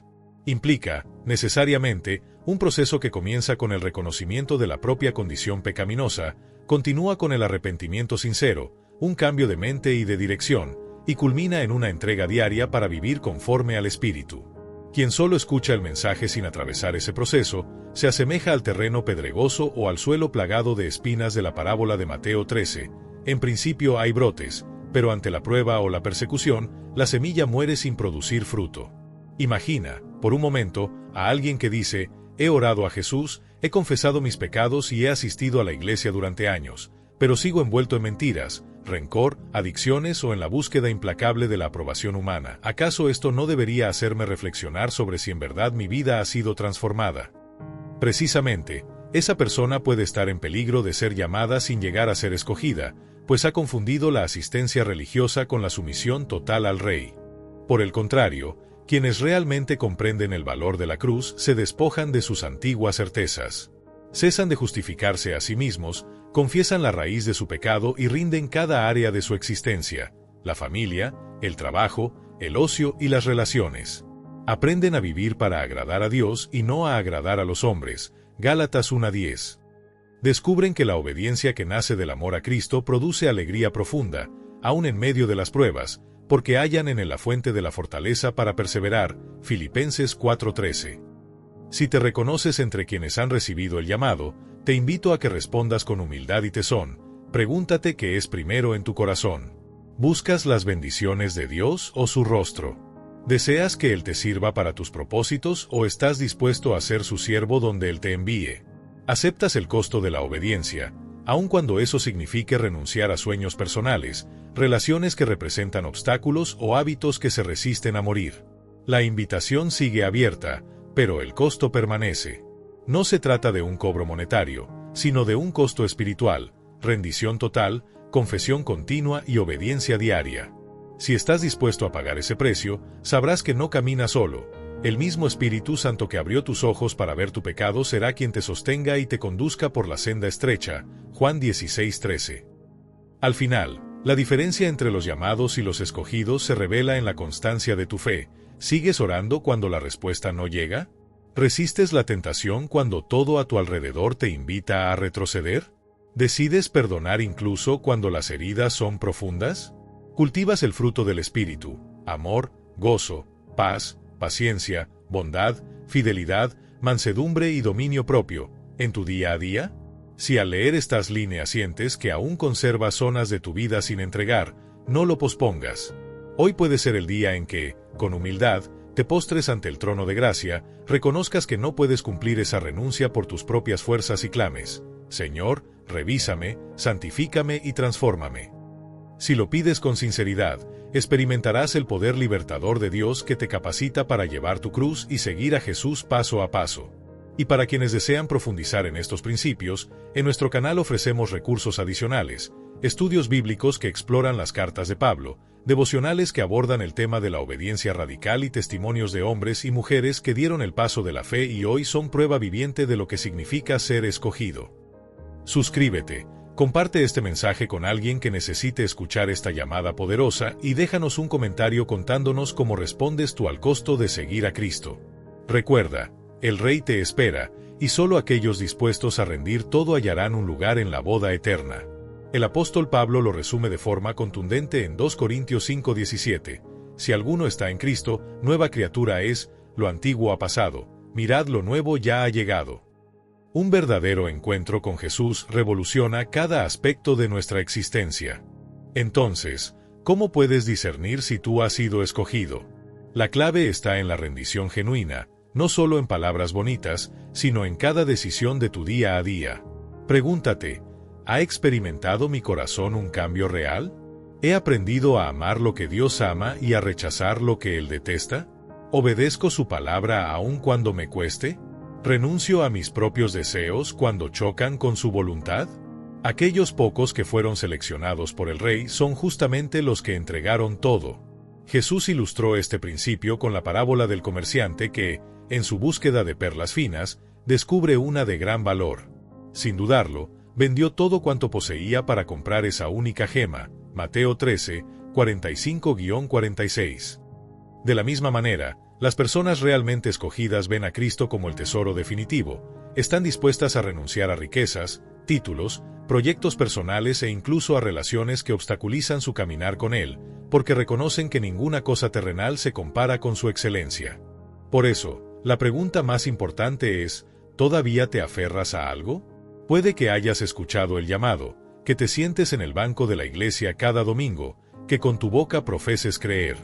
Implica, necesariamente, un proceso que comienza con el reconocimiento de la propia condición pecaminosa, continúa con el arrepentimiento sincero, un cambio de mente y de dirección, y culmina en una entrega diaria para vivir conforme al Espíritu. Quien solo escucha el mensaje sin atravesar ese proceso, se asemeja al terreno pedregoso o al suelo plagado de espinas de la parábola de Mateo 13. En principio hay brotes, pero ante la prueba o la persecución, la semilla muere sin producir fruto. Imagina, por un momento, a alguien que dice, he orado a Jesús, he confesado mis pecados y he asistido a la iglesia durante años, pero sigo envuelto en mentiras, rencor, adicciones o en la búsqueda implacable de la aprobación humana. ¿Acaso esto no debería hacerme reflexionar sobre si en verdad mi vida ha sido transformada? Precisamente, esa persona puede estar en peligro de ser llamada sin llegar a ser escogida, pues ha confundido la asistencia religiosa con la sumisión total al Rey. Por el contrario, quienes realmente comprenden el valor de la cruz se despojan de sus antiguas certezas. Cesan de justificarse a sí mismos, confiesan la raíz de su pecado y rinden cada área de su existencia, la familia, el trabajo, el ocio y las relaciones. Aprenden a vivir para agradar a Dios y no a agradar a los hombres. Gálatas 1:10. Descubren que la obediencia que nace del amor a Cristo produce alegría profunda, aun en medio de las pruebas, porque hallan en él la fuente de la fortaleza para perseverar. Filipenses 4:13. Si te reconoces entre quienes han recibido el llamado, te invito a que respondas con humildad y tesón. Pregúntate qué es primero en tu corazón. ¿Buscas las bendiciones de Dios o su rostro? ¿Deseas que Él te sirva para tus propósitos o estás dispuesto a ser su siervo donde Él te envíe? ¿Aceptas el costo de la obediencia, aun cuando eso signifique renunciar a sueños personales, relaciones que representan obstáculos o hábitos que se resisten a morir? La invitación sigue abierta, pero el costo permanece. No se trata de un cobro monetario, sino de un costo espiritual, rendición total, confesión continua y obediencia diaria. Si estás dispuesto a pagar ese precio, sabrás que no caminas solo. El mismo Espíritu Santo que abrió tus ojos para ver tu pecado será quien te sostenga y te conduzca por la senda estrecha. Juan 16:13. Al final, la diferencia entre los llamados y los escogidos se revela en la constancia de tu fe. ¿Sigues orando cuando la respuesta no llega? ¿Resistes la tentación cuando todo a tu alrededor te invita a retroceder? ¿Decides perdonar incluso cuando las heridas son profundas? ¿Cultivas el fruto del Espíritu, amor, gozo, paz, paciencia, bondad, fidelidad, mansedumbre y dominio propio, en tu día a día? Si al leer estas líneas sientes que aún conservas zonas de tu vida sin entregar, no lo pospongas. Hoy puede ser el día en que, con humildad, te postres ante el trono de gracia, reconozcas que no puedes cumplir esa renuncia por tus propias fuerzas y clames: Señor, revísame, santifícame y transfórmame. Si lo pides con sinceridad, experimentarás el poder libertador de Dios que te capacita para llevar tu cruz y seguir a Jesús paso a paso. Y para quienes desean profundizar en estos principios, en nuestro canal ofrecemos recursos adicionales, estudios bíblicos que exploran las cartas de Pablo, devocionales que abordan el tema de la obediencia radical y testimonios de hombres y mujeres que dieron el paso de la fe y hoy son prueba viviente de lo que significa ser escogido. Suscríbete, comparte este mensaje con alguien que necesite escuchar esta llamada poderosa y déjanos un comentario contándonos cómo respondes tú al costo de seguir a Cristo. Recuerda, el Rey te espera, y solo aquellos dispuestos a rendir todo hallarán un lugar en la boda eterna. El apóstol Pablo lo resume de forma contundente en 2 Corintios 5:17. Si alguno está en Cristo, nueva criatura es, lo antiguo ha pasado, mirad lo nuevo ya ha llegado. Un verdadero encuentro con Jesús revoluciona cada aspecto de nuestra existencia. Entonces, ¿cómo puedes discernir si tú has sido escogido? La clave está en la rendición genuina, no solo en palabras bonitas, sino en cada decisión de tu día a día. Pregúntate, ¿ha experimentado mi corazón un cambio real? ¿He aprendido a amar lo que Dios ama y a rechazar lo que Él detesta? ¿Obedezco su palabra aun cuando me cueste? ¿Renuncio a mis propios deseos cuando chocan con su voluntad? Aquellos pocos que fueron seleccionados por el Rey son justamente los que entregaron todo. Jesús ilustró este principio con la parábola del comerciante que, en su búsqueda de perlas finas, descubre una de gran valor. Sin dudarlo, vendió todo cuanto poseía para comprar esa única gema. Mateo 13, 45-46. De la misma manera, las personas realmente escogidas ven a Cristo como el tesoro definitivo, están dispuestas a renunciar a riquezas, títulos, proyectos personales e incluso a relaciones que obstaculizan su caminar con Él, porque reconocen que ninguna cosa terrenal se compara con su excelencia. Por eso, la pregunta más importante es, ¿todavía te aferras a algo? Puede que hayas escuchado el llamado, que te sientes en el banco de la iglesia cada domingo, que con tu boca profeses creer.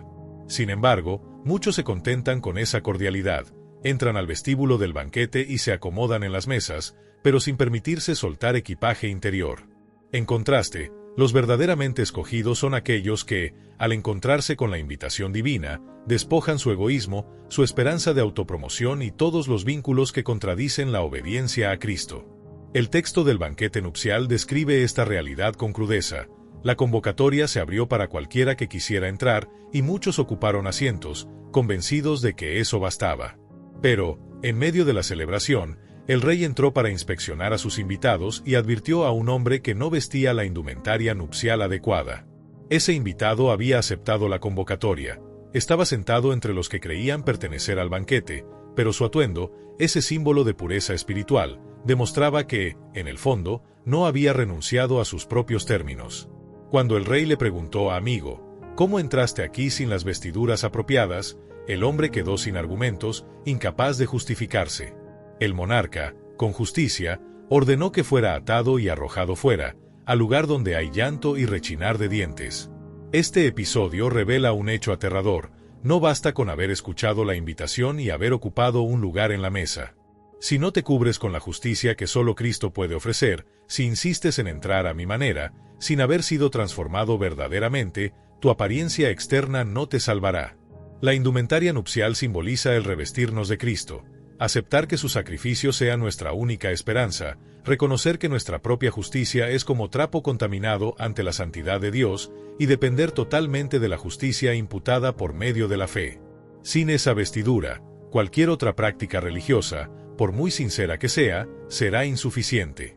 Sin embargo, muchos se contentan con esa cordialidad, entran al vestíbulo del banquete y se acomodan en las mesas, pero sin permitirse soltar equipaje interior. En contraste, los verdaderamente escogidos son aquellos que, al encontrarse con la invitación divina, despojan su egoísmo, su esperanza de autopromoción y todos los vínculos que contradicen la obediencia a Cristo. El texto del banquete nupcial describe esta realidad con crudeza. La convocatoria se abrió para cualquiera que quisiera entrar y muchos ocuparon asientos, convencidos de que eso bastaba. Pero, en medio de la celebración, el rey entró para inspeccionar a sus invitados y advirtió a un hombre que no vestía la indumentaria nupcial adecuada. Ese invitado había aceptado la convocatoria. Estaba sentado entre los que creían pertenecer al banquete, pero su atuendo, ese símbolo de pureza espiritual, demostraba que, en el fondo, no había renunciado a sus propios términos. Cuando el rey le preguntó a amigo, ¿cómo entraste aquí sin las vestiduras apropiadas?, el hombre quedó sin argumentos, incapaz de justificarse. El monarca, con justicia, ordenó que fuera atado y arrojado fuera, al lugar donde hay llanto y rechinar de dientes. Este episodio revela un hecho aterrador. No basta con haber escuchado la invitación y haber ocupado un lugar en la mesa. Si no te cubres con la justicia que solo Cristo puede ofrecer, si insistes en entrar a mi manera, sin haber sido transformado verdaderamente, tu apariencia externa no te salvará. La indumentaria nupcial simboliza el revestirnos de Cristo, aceptar que su sacrificio sea nuestra única esperanza, reconocer que nuestra propia justicia es como trapo contaminado ante la santidad de Dios y depender totalmente de la justicia imputada por medio de la fe. Sin esa vestidura, cualquier otra práctica religiosa, por muy sincera que sea, será insuficiente.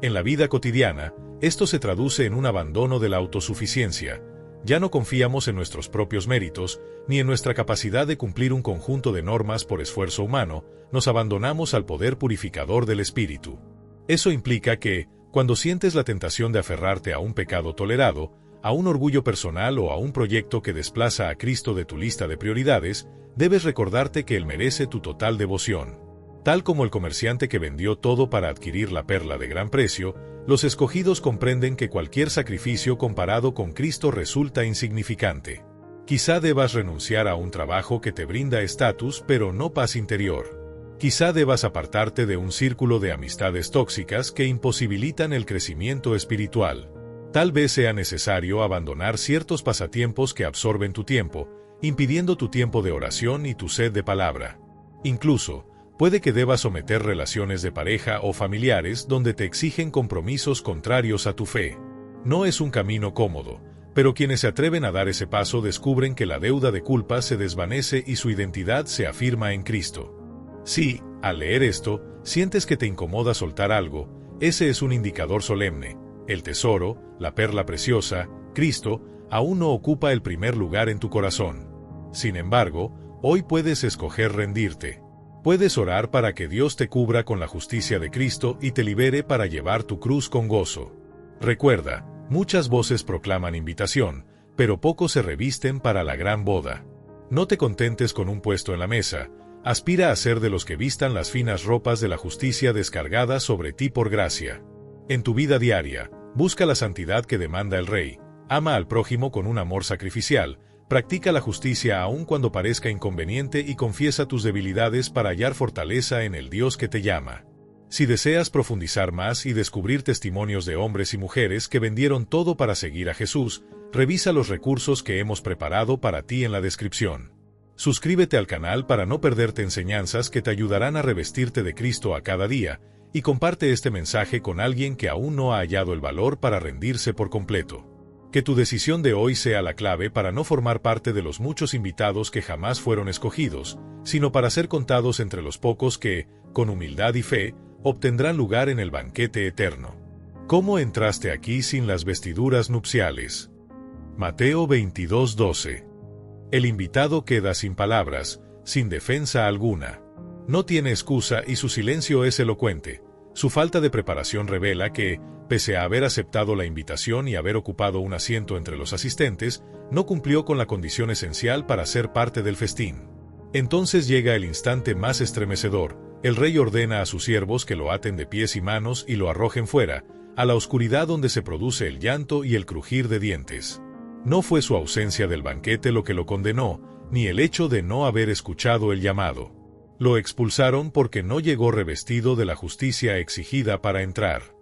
En la vida cotidiana, esto se traduce en un abandono de la autosuficiencia. Ya no confiamos en nuestros propios méritos, ni en nuestra capacidad de cumplir un conjunto de normas por esfuerzo humano, nos abandonamos al poder purificador del espíritu. Eso implica que, cuando sientes la tentación de aferrarte a un pecado tolerado, a un orgullo personal o a un proyecto que desplaza a Cristo de tu lista de prioridades, debes recordarte que Él merece tu total devoción. Tal como el comerciante que vendió todo para adquirir la perla de gran precio, los escogidos comprenden que cualquier sacrificio comparado con Cristo resulta insignificante. Quizá debas renunciar a un trabajo que te brinda estatus pero no paz interior. Quizá debas apartarte de un círculo de amistades tóxicas que imposibilitan el crecimiento espiritual. Tal vez sea necesario abandonar ciertos pasatiempos que absorben tu tiempo, impidiendo tu tiempo de oración y tu sed de palabra. Incluso, puede que debas someter relaciones de pareja o familiares donde te exigen compromisos contrarios a tu fe. No es un camino cómodo, pero quienes se atreven a dar ese paso descubren que la deuda de culpa se desvanece y su identidad se afirma en Cristo. Si, al leer esto, sientes que te incomoda soltar algo, ese es un indicador solemne. El tesoro, la perla preciosa, Cristo, aún no ocupa el primer lugar en tu corazón. Sin embargo, hoy puedes escoger rendirte. Puedes orar para que Dios te cubra con la justicia de Cristo y te libere para llevar tu cruz con gozo. Recuerda, muchas voces proclaman invitación, pero pocos se revisten para la gran boda. No te contentes con un puesto en la mesa, aspira a ser de los que vistan las finas ropas de la justicia descargadas sobre ti por gracia. En tu vida diaria, busca la santidad que demanda el Rey, ama al prójimo con un amor sacrificial, practica la justicia aun cuando parezca inconveniente y confiesa tus debilidades para hallar fortaleza en el Dios que te llama. Si deseas profundizar más y descubrir testimonios de hombres y mujeres que vendieron todo para seguir a Jesús, revisa los recursos que hemos preparado para ti en la descripción. Suscríbete al canal para no perderte enseñanzas que te ayudarán a revestirte de Cristo a cada día, y comparte este mensaje con alguien que aún no ha hallado el valor para rendirse por completo. Que tu decisión de hoy sea la clave para no formar parte de los muchos invitados que jamás fueron escogidos, sino para ser contados entre los pocos que, con humildad y fe, obtendrán lugar en el banquete eterno. ¿Cómo entraste aquí sin las vestiduras nupciales? Mateo 22:12. El invitado queda sin palabras, sin defensa alguna. No tiene excusa y su silencio es elocuente. Su falta de preparación revela que, pese a haber aceptado la invitación y haber ocupado un asiento entre los asistentes, no cumplió con la condición esencial para ser parte del festín. Entonces llega el instante más estremecedor. El rey ordena a sus siervos que lo aten de pies y manos y lo arrojen fuera, a la oscuridad donde se produce el llanto y el crujir de dientes. No fue su ausencia del banquete lo que lo condenó, ni el hecho de no haber escuchado el llamado. Lo expulsaron porque no llegó revestido de la justicia exigida para entrar.